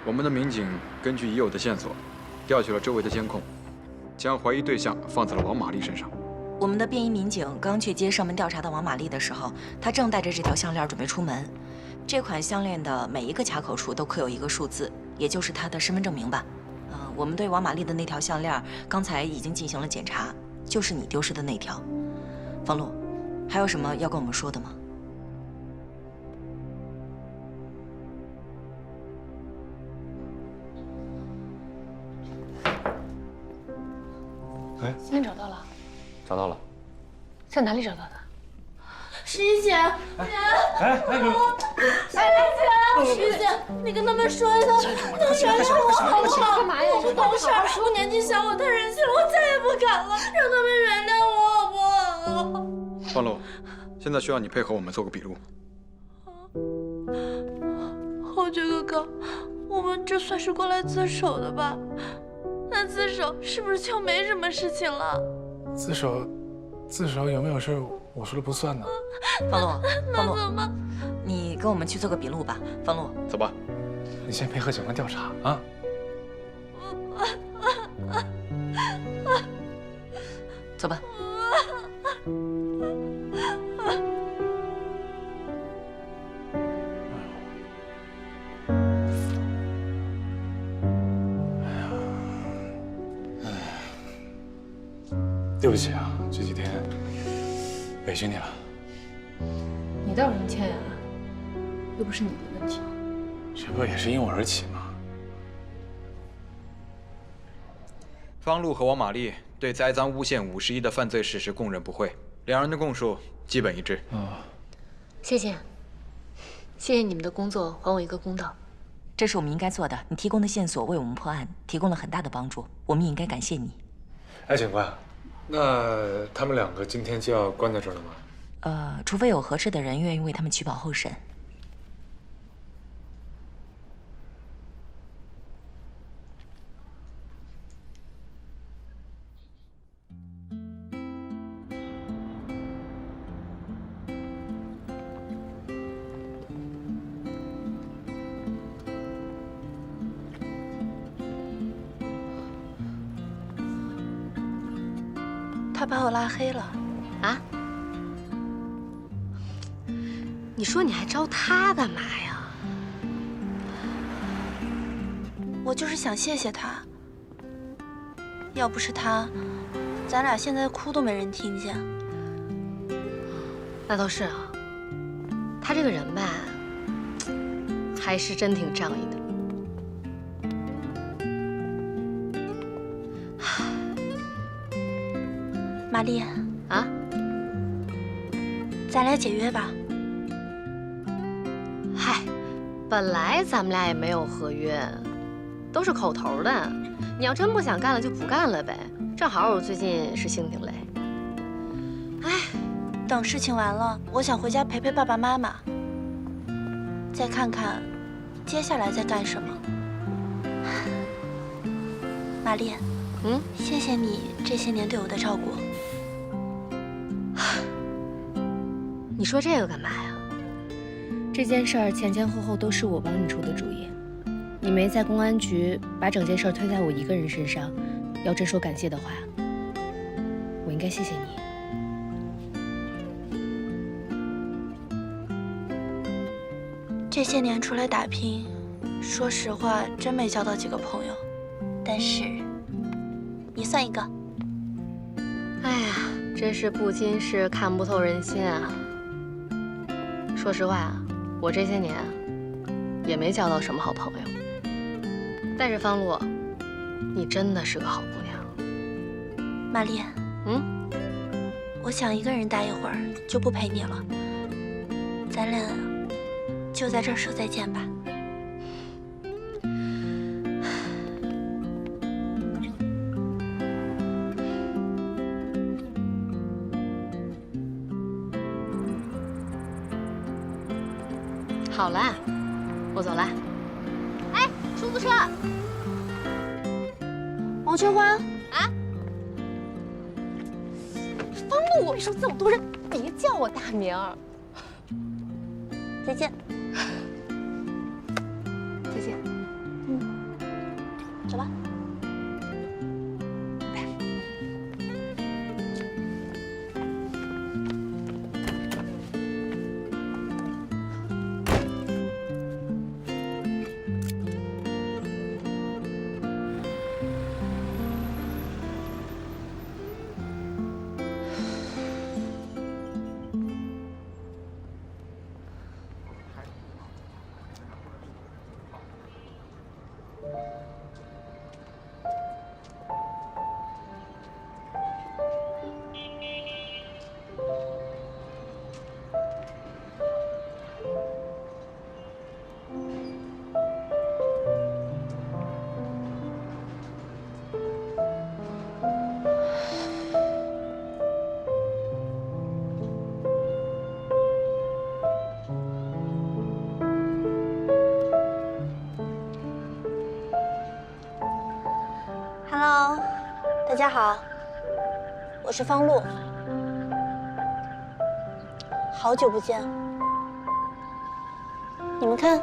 Speaker 13: 我们的民警根据已有的线索，调取了周围的监控，将怀疑对象放在了王玛丽身上。
Speaker 4: 我们的便衣民警刚去接上门调查的王玛丽的时候，她正带着这条项链准备出门。这款项链的每一个卡口处都刻有一个数字，也就是她的身份证明吧。我们对王玛丽的那条项链刚才已经进行了检查，就是你丢失的那条。方璐，还有什么要跟我们说的吗？
Speaker 6: 哎，现在找到了？
Speaker 12: 找到了。
Speaker 6: 在哪里找到的？
Speaker 11: 石一姐，石一姐，你跟他们说一下，能原谅我好不好？
Speaker 6: 干嘛呀？
Speaker 11: 我不懂事，我年纪小，我太任性了，我再也不敢了，让他们原谅我好不好？
Speaker 13: 方璐，现在需要你配合我们做个笔录。
Speaker 11: 侯爵哥哥，我们这算是过来自首的吧？那自首是不是就没什么事情了？
Speaker 1: 自首有没有事我说了不算呢。
Speaker 4: 方洛，方洛，你跟我们去做个笔录吧。方洛，
Speaker 13: 走吧。
Speaker 1: 你先配合警方调查啊。
Speaker 4: 走吧。
Speaker 1: 对不起啊，这几天委屈你了。
Speaker 6: 你道什么歉呀？又不是你的问题。
Speaker 1: 这不也是因我而起吗？
Speaker 13: 方璐和王玛丽对栽赃诬陷51的犯罪事实供认不讳，两人的供述基本一致。
Speaker 6: 谢谢，谢谢你们的工作，还我一个公道。
Speaker 4: 这是我们应该做的，你提供的线索为我们破案提供了很大的帮助，我们也应该感谢你。
Speaker 1: 哎，警官，那他们两个今天就要关在这儿了吗？
Speaker 4: 除非有合适的人愿意为他们取保候审。
Speaker 11: 他把我拉黑了
Speaker 6: 啊？你说你还招他干嘛呀？
Speaker 11: 我就是想谢谢他。要不是他，咱俩现在哭都没人听见。
Speaker 6: 那倒是啊，他这个人吧，还是真挺仗义的。
Speaker 11: 玛丽
Speaker 6: 啊，
Speaker 11: 咱俩解约吧。
Speaker 6: 嗨，本来咱们俩也没有合约，都是口头的。你要真不想干了就不干了呗。正好我最近是心挺累。
Speaker 11: 哎，等事情完了，我想回家陪陪爸爸妈妈，再看看接下来在干什么。玛丽，谢谢你这些年对我的照顾。
Speaker 6: 你说这个干嘛呀？
Speaker 7: 这件事儿前前后后都是我帮你出的主意，你没在公安局把整件事推在我一个人身上，要真说感谢的话，我应该谢谢你。
Speaker 11: 这些年出来打拼，说实话真没交到几个朋友，但是你算一个。
Speaker 6: 哎呀，真是不经事看不透人心啊。说实话，我这些年也没交到什么好朋友。但是方璐，你真的是个好姑娘。
Speaker 11: 玛丽，我想一个人待一会儿，就不陪你了。咱俩就在这儿说再见吧。
Speaker 6: 好啦，我走啦。哎，出租车！
Speaker 11: 王春花
Speaker 6: 啊！方璐，我跟你说，这么多人，别叫我大名儿。
Speaker 11: 再见。
Speaker 6: 再见。
Speaker 11: 走吧。Hello， 大家好，我是方璐。好久不见。你们看，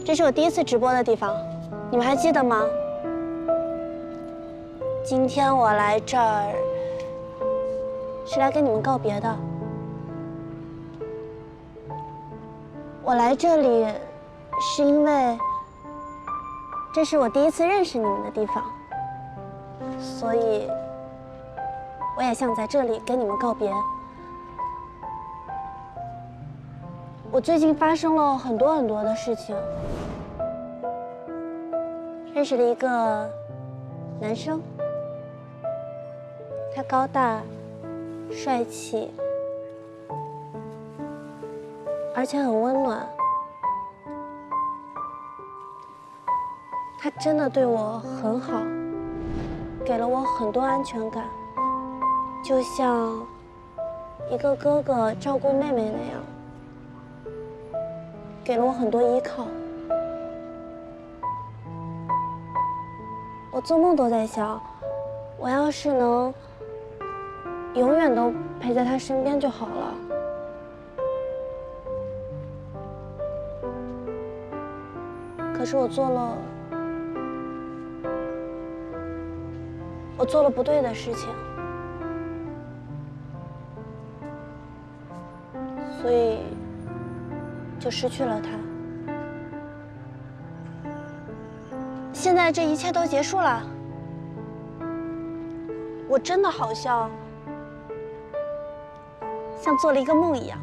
Speaker 11: 这是我第一次直播的地方，你们还记得吗？今天我来这儿是来跟你们告别的。我来这里是因为这是我第一次认识你们的地方，所以我也想在这里跟你们告别。我最近发生了很多的事情，认识了一个男生，他高大、帅气，而且很温暖。他真的对我很好，给了我很多安全感，就像一个哥哥照顾妹妹那样，给了我很多依靠。我做梦都在想，我要是能永远都陪在他身边就好了。可是我做了不对的事情，所以就失去了他。现在这一切都结束了，我真的好像做了一个梦一样。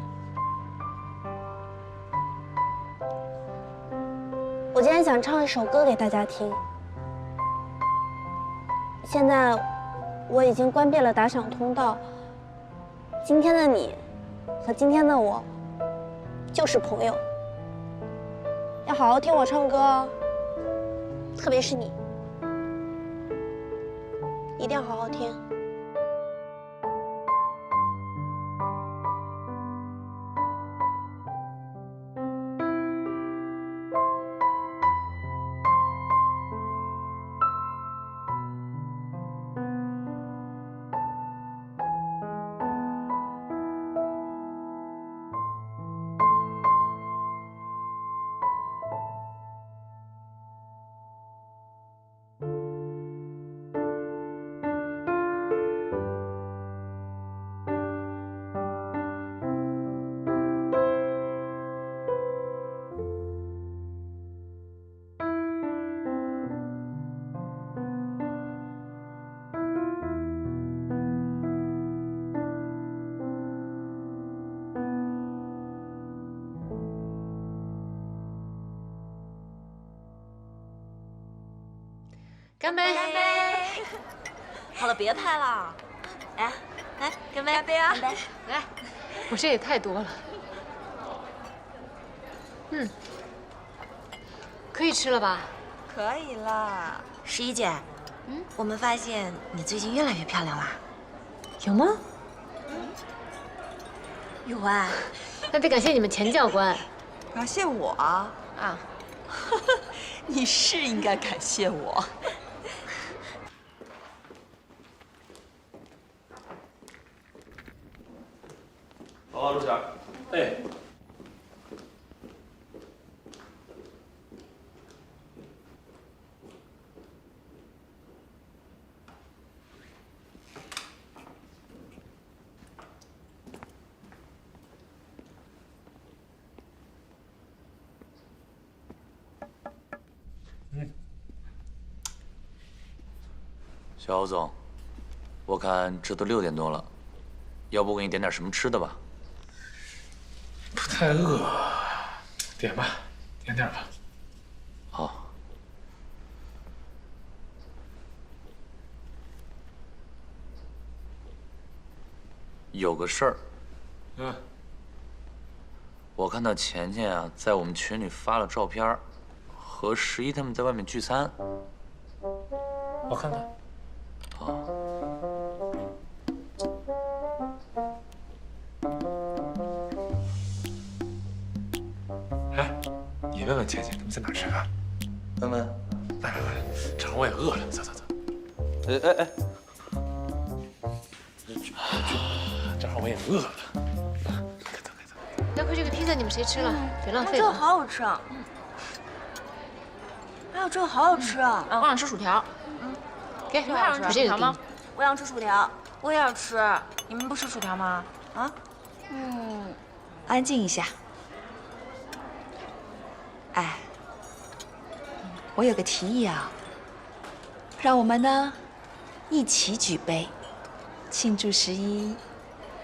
Speaker 11: 我今天想唱一首歌给大家听。现在我已经关闭了打赏通道。今天的你和今天的我就是朋友，要好好听我唱歌哦，特别是你，一定要好好听。
Speaker 4: 干杯！干杯！好了，别拍了。来，来，干杯！干杯啊！干杯！来，
Speaker 6: 我这也太多了。可以吃了吧？
Speaker 4: 可以了。十一姐，我们发现你最近越来越漂亮啦。
Speaker 6: 有吗？
Speaker 4: 有啊。
Speaker 6: 那得感谢你们钱教官。
Speaker 3: 感谢我啊？
Speaker 4: 啊，
Speaker 3: 你是应该感谢我。
Speaker 1: 好，陆强。哎。
Speaker 12: 小欧总，我看这都6点多了，要不我给你点点什么吃的吧？
Speaker 1: 不太饿，点吧，点点吧。
Speaker 12: 好。有个事儿。我看到钱钱啊，在我们群里发了照片，和十一他们在外面聚餐。
Speaker 1: 我看看。哎，你问问倩倩他们在哪儿吃饭？
Speaker 12: 问问。
Speaker 1: 来，正好我也饿了，走走走。正好我也饿了。
Speaker 6: 待会这个披萨你们谁吃了？别浪费
Speaker 8: 这个
Speaker 6: 了。
Speaker 8: 好好吃啊！哎呦，这个好好吃啊！
Speaker 4: 我想吃薯条。
Speaker 6: 给，
Speaker 4: 你们还有人吃
Speaker 6: 这个
Speaker 4: 薯条吗？
Speaker 8: 我想吃薯条。
Speaker 4: 我也要吃。你们不吃薯条吗？
Speaker 8: 啊？
Speaker 7: 安静一下。哎，我有个提议啊，让我们呢一起举杯，庆祝11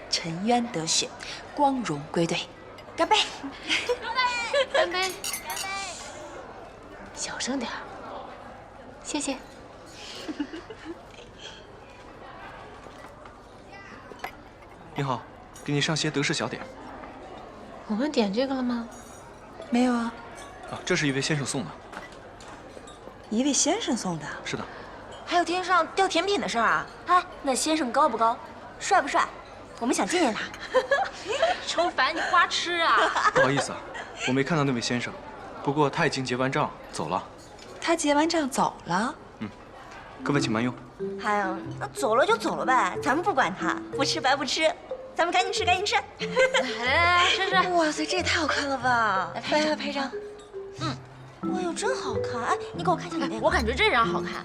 Speaker 7: 沉冤得雪，光荣归队，干杯！
Speaker 6: 干杯！小声点儿，谢谢。
Speaker 14: 你好，给你上些德式小点。
Speaker 6: 我们点这个了吗？
Speaker 7: 没有啊。
Speaker 14: 啊，这是一位先生送的。
Speaker 7: 一位先生送的。
Speaker 14: 是的。
Speaker 4: 还有天上掉甜品的事儿啊？
Speaker 8: 哎，那先生高不高？帅不帅？我们想见见他。
Speaker 4: 愁烦你花痴啊！
Speaker 14: 不好意思啊，我没看到那位先生，不过他已经结完账走了。
Speaker 7: 他结完账走了？
Speaker 14: 各位请慢用。
Speaker 8: 哎呀，那走了就走了呗，咱们不管他，不吃白不吃，咱们赶紧吃，赶紧吃。
Speaker 4: 来吃吃。
Speaker 8: 哇塞，这也太好看了吧！
Speaker 4: 来拍张。
Speaker 8: 哎呦，真好看！哎，你给我看一下你那个。
Speaker 4: 我感觉这张好看。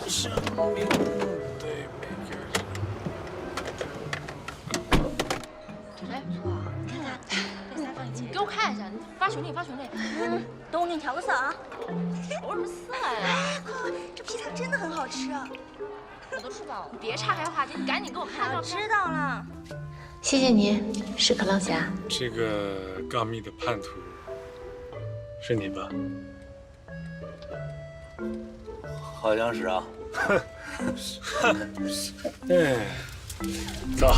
Speaker 1: 生命对每个人。
Speaker 4: 哎，不错，你看看，你给我看一下，你发群里。
Speaker 8: 等我给你调个色啊。
Speaker 4: 调什么色呀？
Speaker 8: 快快，这披萨真的很好吃啊！
Speaker 4: 我都吃饱了，你别岔开话题，你赶紧给我看照片。
Speaker 8: 知道了。
Speaker 6: 谢谢你，屎壳郎侠。
Speaker 1: 这个告密的叛徒是你吧？
Speaker 12: 好像是啊。
Speaker 1: 哎，走。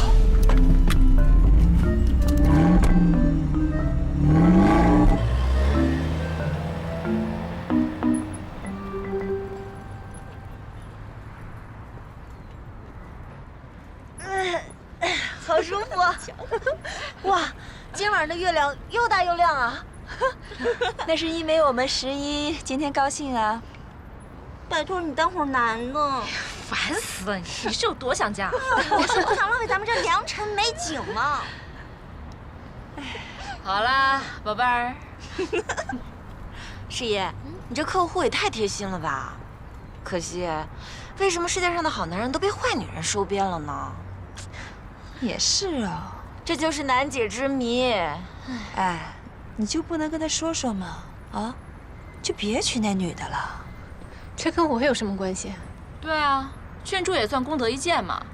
Speaker 8: 好舒服啊！哇，今晚的月亮又大又亮啊！
Speaker 7: 那是因为我们11今天高兴啊。
Speaker 8: 拜托你当会儿男的。
Speaker 4: 烦死了！你是有多想嫁？
Speaker 8: 我是不想浪费咱们这良辰美景嘛。
Speaker 4: 好啦，宝贝儿。师爷，你这客户也太贴心了吧？可惜，为什么世界上的好男人都被坏女人收编了呢？
Speaker 7: 也是啊，
Speaker 4: 这就是难解之谜。
Speaker 7: 哎，你就不能跟他说说吗？啊，就别娶那女的了。
Speaker 6: 这跟我有什么关系？
Speaker 4: 对啊，劝助也算功德一件嘛。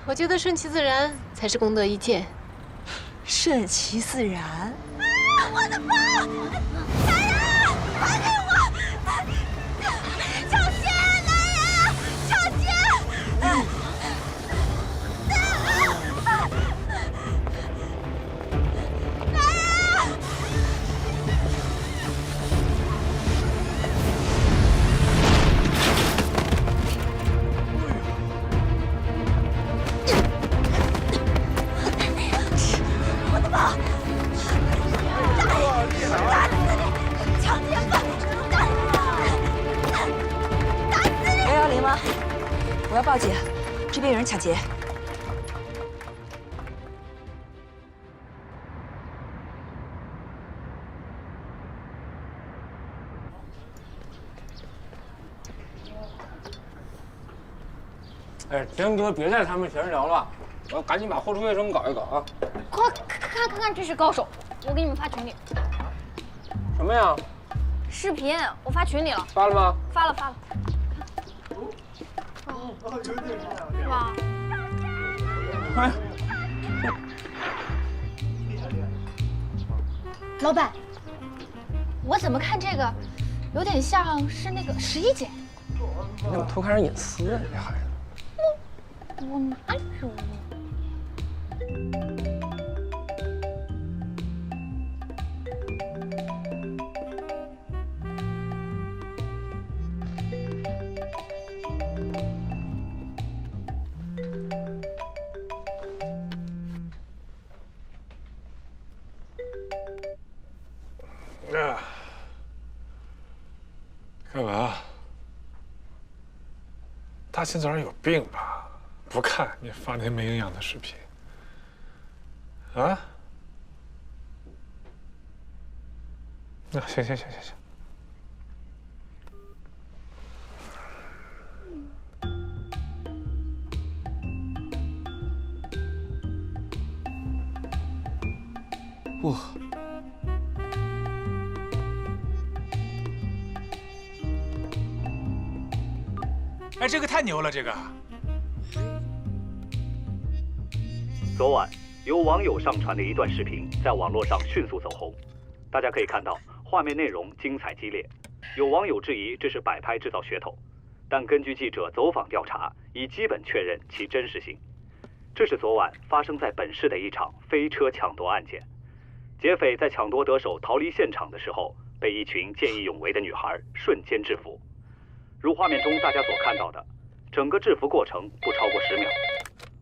Speaker 6: 我觉得顺其自然才是功德一件。
Speaker 7: 顺其自然。
Speaker 8: 啊！我的包！来人，还给我！抢劫！来人，抢劫！110
Speaker 7: 吗？我要报警，这边有人抢劫。
Speaker 2: 哎，田哥，别在他们闲聊了，我要赶紧把货出卫生搞一搞啊！
Speaker 6: 快看，这是高手！我给你们发群里。
Speaker 2: 什么呀？
Speaker 6: 视频，我发群里了。
Speaker 2: 发了吗？
Speaker 6: 发了。是吧？
Speaker 2: 哎，
Speaker 6: 老板，我怎么看这个，有点像是那个11姐。
Speaker 2: 你怎么偷看人隐私啊？这孩子。
Speaker 6: 我哪有？
Speaker 1: 大清早上有病吧？不看你发那些没营养的视频。啊？那行。
Speaker 14: 哇！
Speaker 1: 哎，这个太牛了，这个。
Speaker 15: 昨晚，有网友上传的一段视频在网络上迅速走红。大家可以看到，画面内容精彩激烈。有网友质疑这是摆拍制造噱头，但根据记者走访调查，已基本确认其真实性。这是昨晚发生在本市的一场飞车抢夺案件。劫匪在抢夺得手逃离现场的时候，被一群见义勇为的女孩瞬间制服。如画面中大家所看到的，整个制服过程不超过10秒。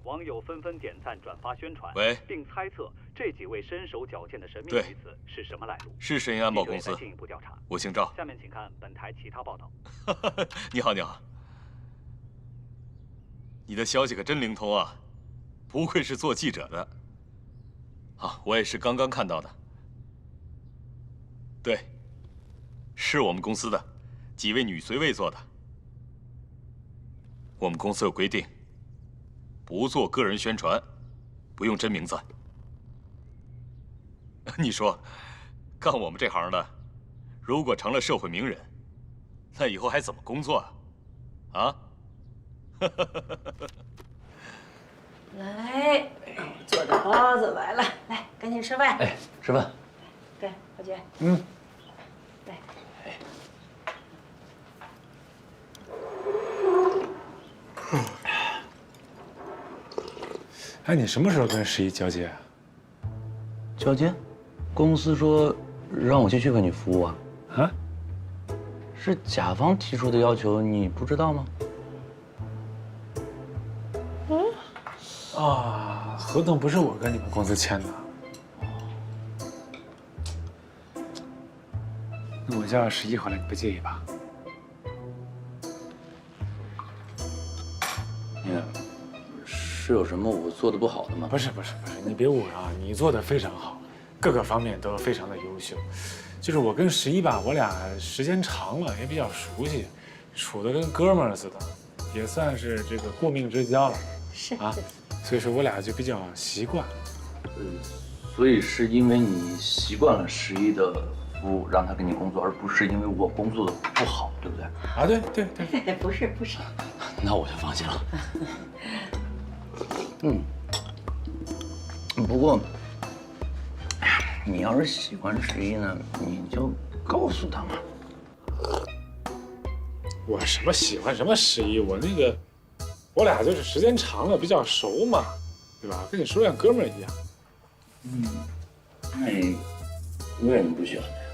Speaker 15: 网友纷纷点赞、转发宣传，并猜测这几位身手矫健的神秘女子是什么来路。
Speaker 12: 是神医安保公司。
Speaker 15: 进一步调查。
Speaker 12: 我姓赵。
Speaker 15: 下面请看本台其他报道。
Speaker 12: 你好，你好。你的消息可真灵通啊，不愧是做记者的。啊，我也是刚刚看到的。对，是我们公司的几位女随卫做的。我们公司有规定，不做个人宣传，不用真名字。你说，干我们这行的，如果成了社会名人，那以后还怎么工作啊？啊？
Speaker 16: 来，做的包子来了，来，赶紧吃饭。
Speaker 2: 哎，吃饭。
Speaker 16: 对，宝姐。
Speaker 1: 嗯。
Speaker 16: 对。
Speaker 1: 哎，你什么时候跟11交接啊？
Speaker 17: 交接？公司说让我继续为你服务啊。
Speaker 1: 啊？
Speaker 17: 是甲方提出的要求，你不知道吗？
Speaker 1: 啊，合同不是我跟你们公司签的。那我叫11回来，你不介意吧？
Speaker 17: 你是有什么我做的不好的吗？
Speaker 1: 不是，你别误会啊，你做的非常好，各个方面都非常的优秀。就是我跟11吧，我俩时间长了，也比较熟悉，处得跟哥们儿似的，也算是这个过命之交了。
Speaker 16: 是
Speaker 1: 啊。所以说我俩就比较习惯。
Speaker 17: 所以是因为你习惯了11的服务，让他跟你工作，而不是因为我工作的不好，对不对？
Speaker 1: 啊，对。
Speaker 16: 不是。
Speaker 17: 那我就放心了。不过，你要是喜欢11呢，你就告诉他嘛。
Speaker 1: 我什么喜欢什么11，我俩就是时间长了比较熟嘛，对吧？跟你说像哥们儿一样。
Speaker 17: 那你为什么不喜欢他呀？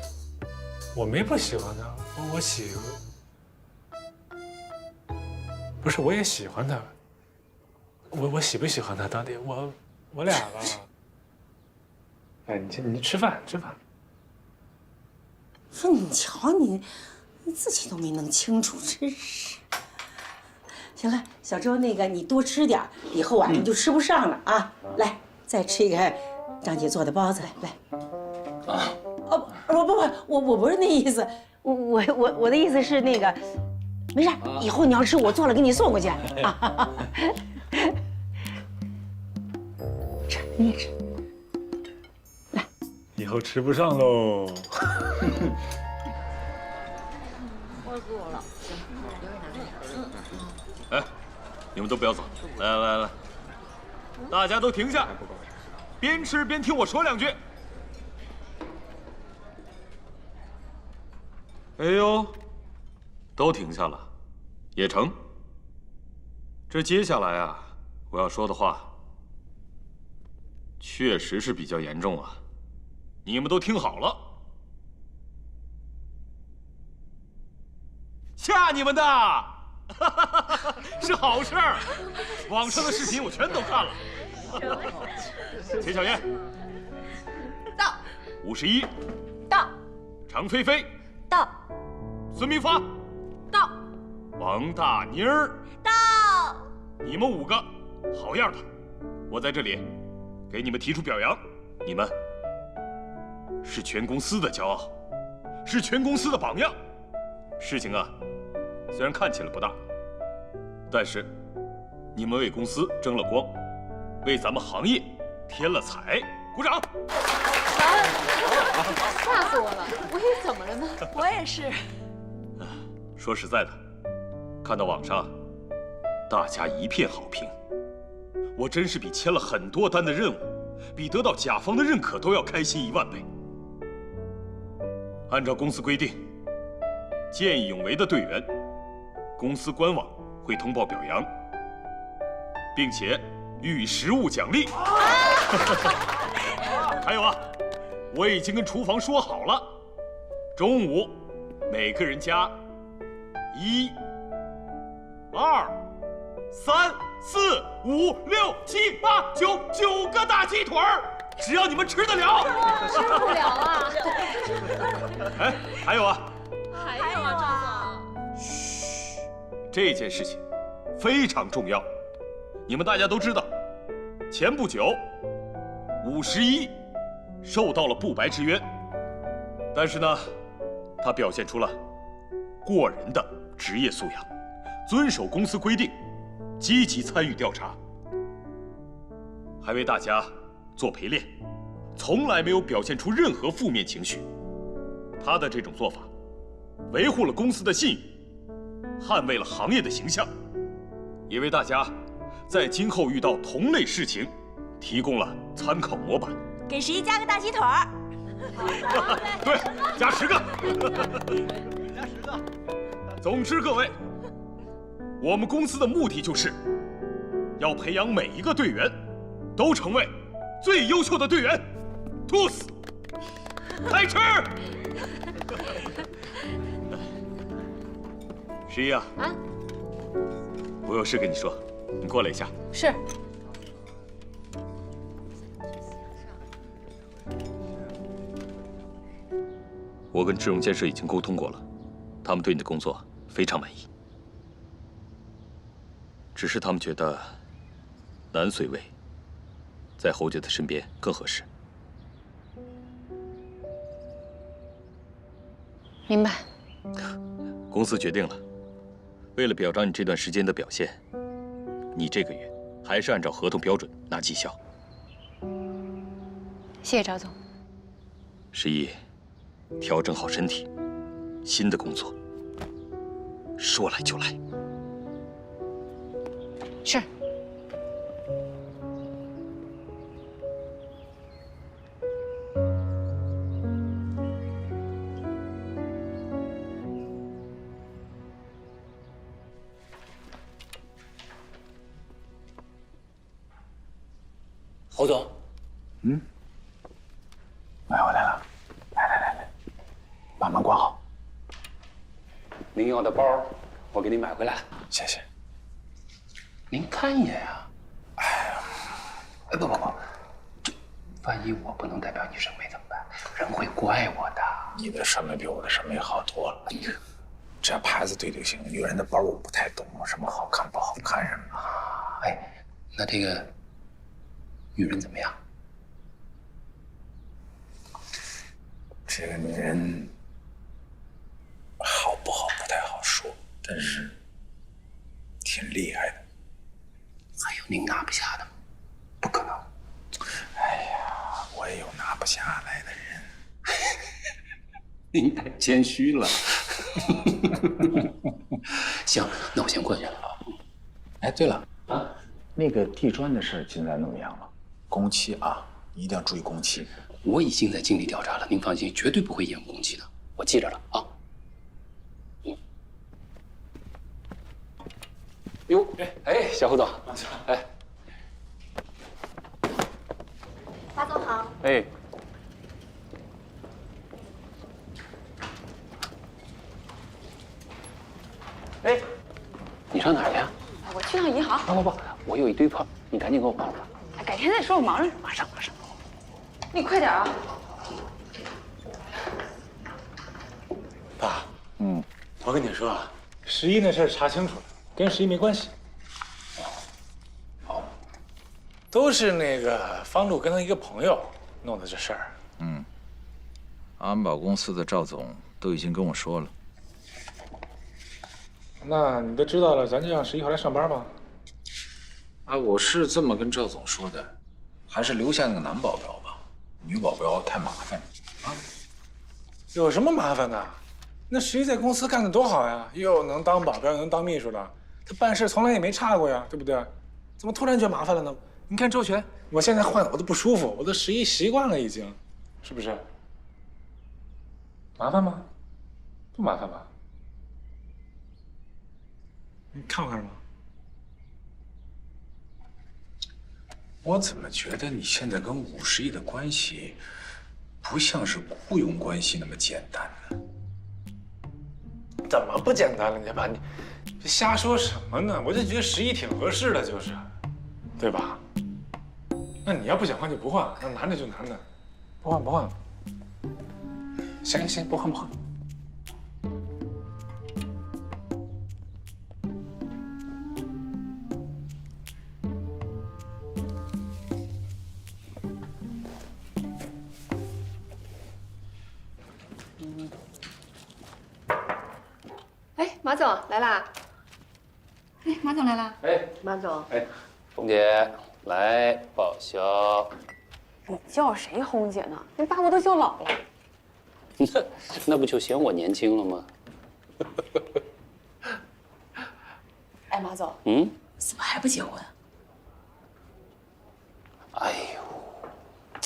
Speaker 1: 我没不喜欢他，我喜欢，不是我也喜欢他。我喜不喜欢他到底？我俩吧。哎，你吃饭。
Speaker 16: 说你瞧你自己都没弄清楚，真是。行了，小周，你多吃点，以后晚上就吃不上了啊！来，再吃一个张姐做的包子，来。啊！哦不，我不是那意思，我的意思是没事，以后你要吃我做了给你送过去啊。吃，你也吃。来，
Speaker 1: 以后吃不上喽。
Speaker 4: 我够了。
Speaker 12: 哎，你们都不要走，来，大家都停下，边吃边听我说2句。哎呦，都停下了，也成。这接下来啊，我要说的话，确实是比较严重啊，你们都听好了。吓你们的！是好事儿，网上的视频我全都看了。钱小燕
Speaker 8: 到
Speaker 12: ，51
Speaker 8: 到，
Speaker 12: 常菲菲
Speaker 8: 到，
Speaker 12: 孙明发
Speaker 8: 到，
Speaker 12: 王大妮儿
Speaker 8: 到。
Speaker 12: 你们5个好样的！我在这里给你们提出表扬，你们是全公司的骄傲，是全公司的榜样。事情啊，虽然看起来不大，但是你们为公司争了光，为咱们行业添了彩，鼓掌！
Speaker 6: 吓死我了！我也怎么了呢？
Speaker 4: 我也是。
Speaker 12: 说实在的，看到网上大家一片好评，我真是比签了很多单的任务，比得到甲方的认可都要开心1万倍。按照公司规定，见义勇为的队员，公司官网会通报表扬，并且予以实物奖励。还有啊，我已经跟厨房说好了，中午每个人加1、2、3、4、5、6、7、8、9个大鸡腿儿，只要你们吃得了。
Speaker 6: 吃不了啊！
Speaker 12: 哎，还有啊，
Speaker 6: 还有啊，赵总。
Speaker 12: 嘘，这件事情非常重要，你们大家都知道，前不久，51受到了不白之冤，但是呢，他表现出了过人的职业素养，遵守公司规定，积极参与调查，还为大家做陪练，从来没有表现出任何负面情绪。他的这种做法，维护了公司的信誉，捍卫了行业的形象，也为大家在今后遇到同类事情提供了参考模板。
Speaker 4: 给11加个大鸡腿儿。
Speaker 12: 对，加10个。加10个。总之，各位，我们公司的目的就是要培养每一个队员都成为最优秀的队员。兔子，开吃。11啊，我有事跟你说，你过来一下。
Speaker 6: 是。
Speaker 12: 我跟智荣建设已经沟通过了，他们对你的工作非常满意。只是他们觉得南绥卫在侯姐的身边更合适。
Speaker 6: 明白。
Speaker 12: 公司决定了，为了表彰你这段时间的表现，你这个月还是按照合同标准拿绩效。
Speaker 6: 谢谢赵总。
Speaker 12: 11，调整好身体，新的工作说来就来。
Speaker 6: 是。
Speaker 9: 侯总，
Speaker 10: 买回来了，来，把门关好。
Speaker 9: 您要的包，我给你买回来了。
Speaker 10: 谢谢。
Speaker 9: 您看一眼呀。哎，不，这万一我不能代表你审美怎么办？人会怪我的。
Speaker 10: 你的审美比我的审美好多了。只要牌子对就行。女人的包我不太懂，什么好看不好看什么。
Speaker 9: 哎，那这个女人怎么样？
Speaker 10: 这个女人好不好不太好说，但是挺厉害的。
Speaker 9: 还有您拿不下的吗？不可能。
Speaker 10: 哎呀，我也有拿不下来的人。
Speaker 9: 您太谦虚了。行，那我先过去了。
Speaker 10: 哎，对了啊，那个地砖的事现在怎么样了？工期啊，你一定要注意工期。
Speaker 9: 我已经在尽力调查了，您放心，绝对不会延误工期的，我记着了啊。哟，哎，小胡总，哎，
Speaker 8: 马总好。
Speaker 9: 哎，哎，你上哪儿去啊？
Speaker 5: 我去趟银行。
Speaker 9: 不，我有一堆票，你赶紧给我跑了。
Speaker 5: 改天再说，我忙着。
Speaker 9: 马上。
Speaker 5: 你快点啊！
Speaker 1: 爸，我跟你说啊，11那事儿查清楚了，跟11没关系。都是那个方路跟他一个朋友弄的这事儿。
Speaker 10: 安保公司的赵总都已经跟我说了。
Speaker 1: 那你都知道了，咱就让11号来上班吧。
Speaker 10: 啊，我是这么跟赵总说的，还是留下那个男保镖吧，女保镖太麻烦了啊。
Speaker 1: 有什么麻烦的？那11在公司干的多好呀，又能当保镖，又能当秘书的，他办事从来也没差过呀，对不对？怎么突然觉得麻烦了呢？你看周全，我现在换的我都不舒服，我都11习惯了已经，是不是？麻烦吗？不麻烦吧？你看不看吗？
Speaker 10: 我怎么觉得你现在跟51的关系，不像是雇佣关系那么简单呢？
Speaker 1: 怎么不简单了？你把你瞎说什么呢？我就觉得11挺合适的，就是，对吧？那你要不想换就不换，那男的就男的，不换不换。行行，不换不换。
Speaker 6: 哎，马总来啦！哎，马总来啦！
Speaker 2: 哎，
Speaker 6: 马总，
Speaker 2: 哎，红姐来报销。
Speaker 5: 你叫谁红姐呢？你把我都叫老了。
Speaker 2: 那不就嫌我年轻了吗？
Speaker 7: 哎，马总，怎么还不结婚？
Speaker 2: 哎呦，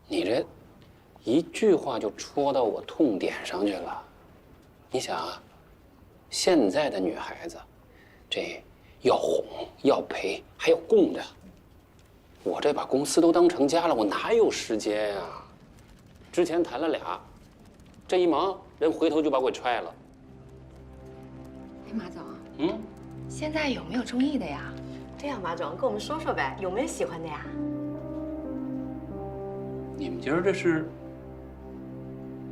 Speaker 2: 你这一句话就戳到我痛点上去了。你想啊，现在的女孩子，这要哄要陪，还要供着。我这把公司都当成家了，我哪有时间呀？之前谈了俩，这一忙，人回头就把我给踹了。
Speaker 6: 哎，马总，现在有没有中意的呀？
Speaker 7: 对呀，马总，跟我们说说呗，有没有喜欢的呀？
Speaker 2: 你们今儿这是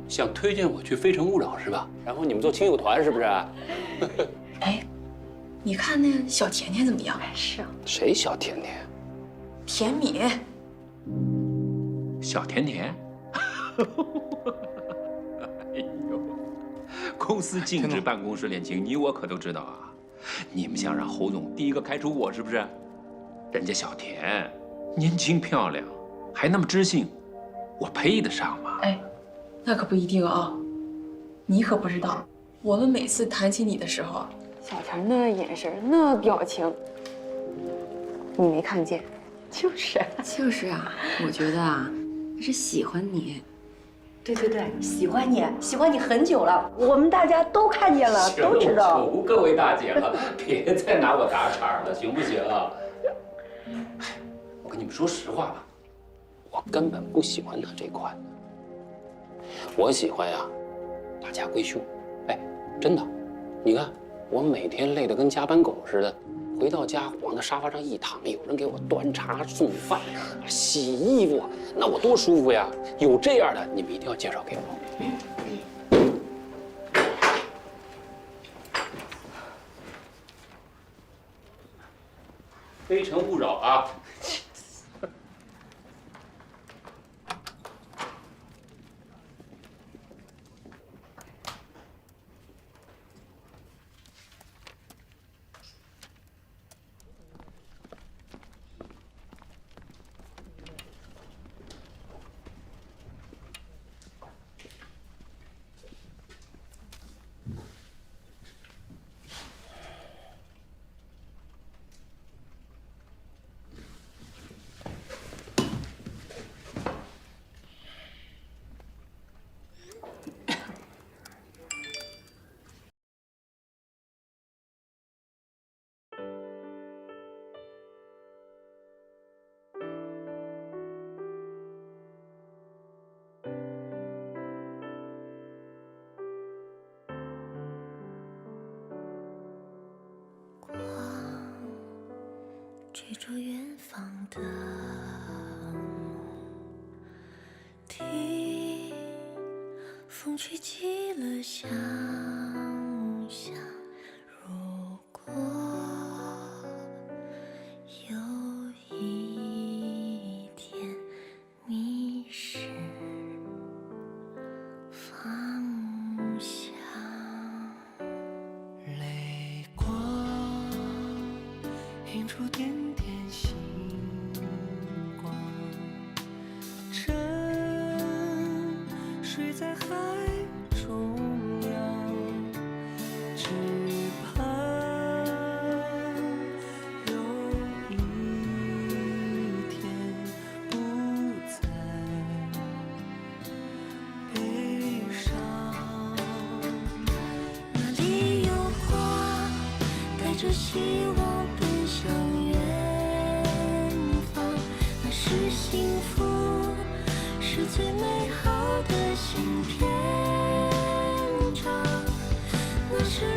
Speaker 2: 想推荐我去《非诚勿扰》是吧？然后你们做亲友团是不是？
Speaker 7: 哎，你看那小甜甜怎么样？
Speaker 6: 是啊。
Speaker 2: 谁小甜甜？
Speaker 7: 甜米。
Speaker 10: 小甜甜。哎呦，公司禁止办公室恋情，你我可都知道啊。你们想让侯总第一个开除我是不是？人家小田年轻漂亮，还那么知性，我配得上吗？
Speaker 7: 哎，那可不一定啊。你可不知道，我们每次谈起你的时候，
Speaker 5: 小田那眼神那表情，你没看见？
Speaker 7: 就是啊，我觉得啊，他是喜欢你。
Speaker 16: 对对对，喜欢你很久了，我们大家都看见了，都知道。
Speaker 2: 求各位大姐了，别再拿我打岔了，行不行？我跟你们说实话吧，我根本不喜欢他这款。我喜欢呀，大家闺秀。哎，真的，你看我每天累得跟加班狗似的，回到家往那沙发上一躺，有人给我端茶送饭、洗衣服，那我多舒服呀！有这样的，你们一定要介绍给我。非诚勿扰啊！
Speaker 8: 追逐远方的听，风吹起了想象。如果有
Speaker 18: 映出点点星光，沉睡在海中央，只盼有一天不再悲伤。那里有花，带着希望奔向远方。那是幸福，是最美好的新篇章。那是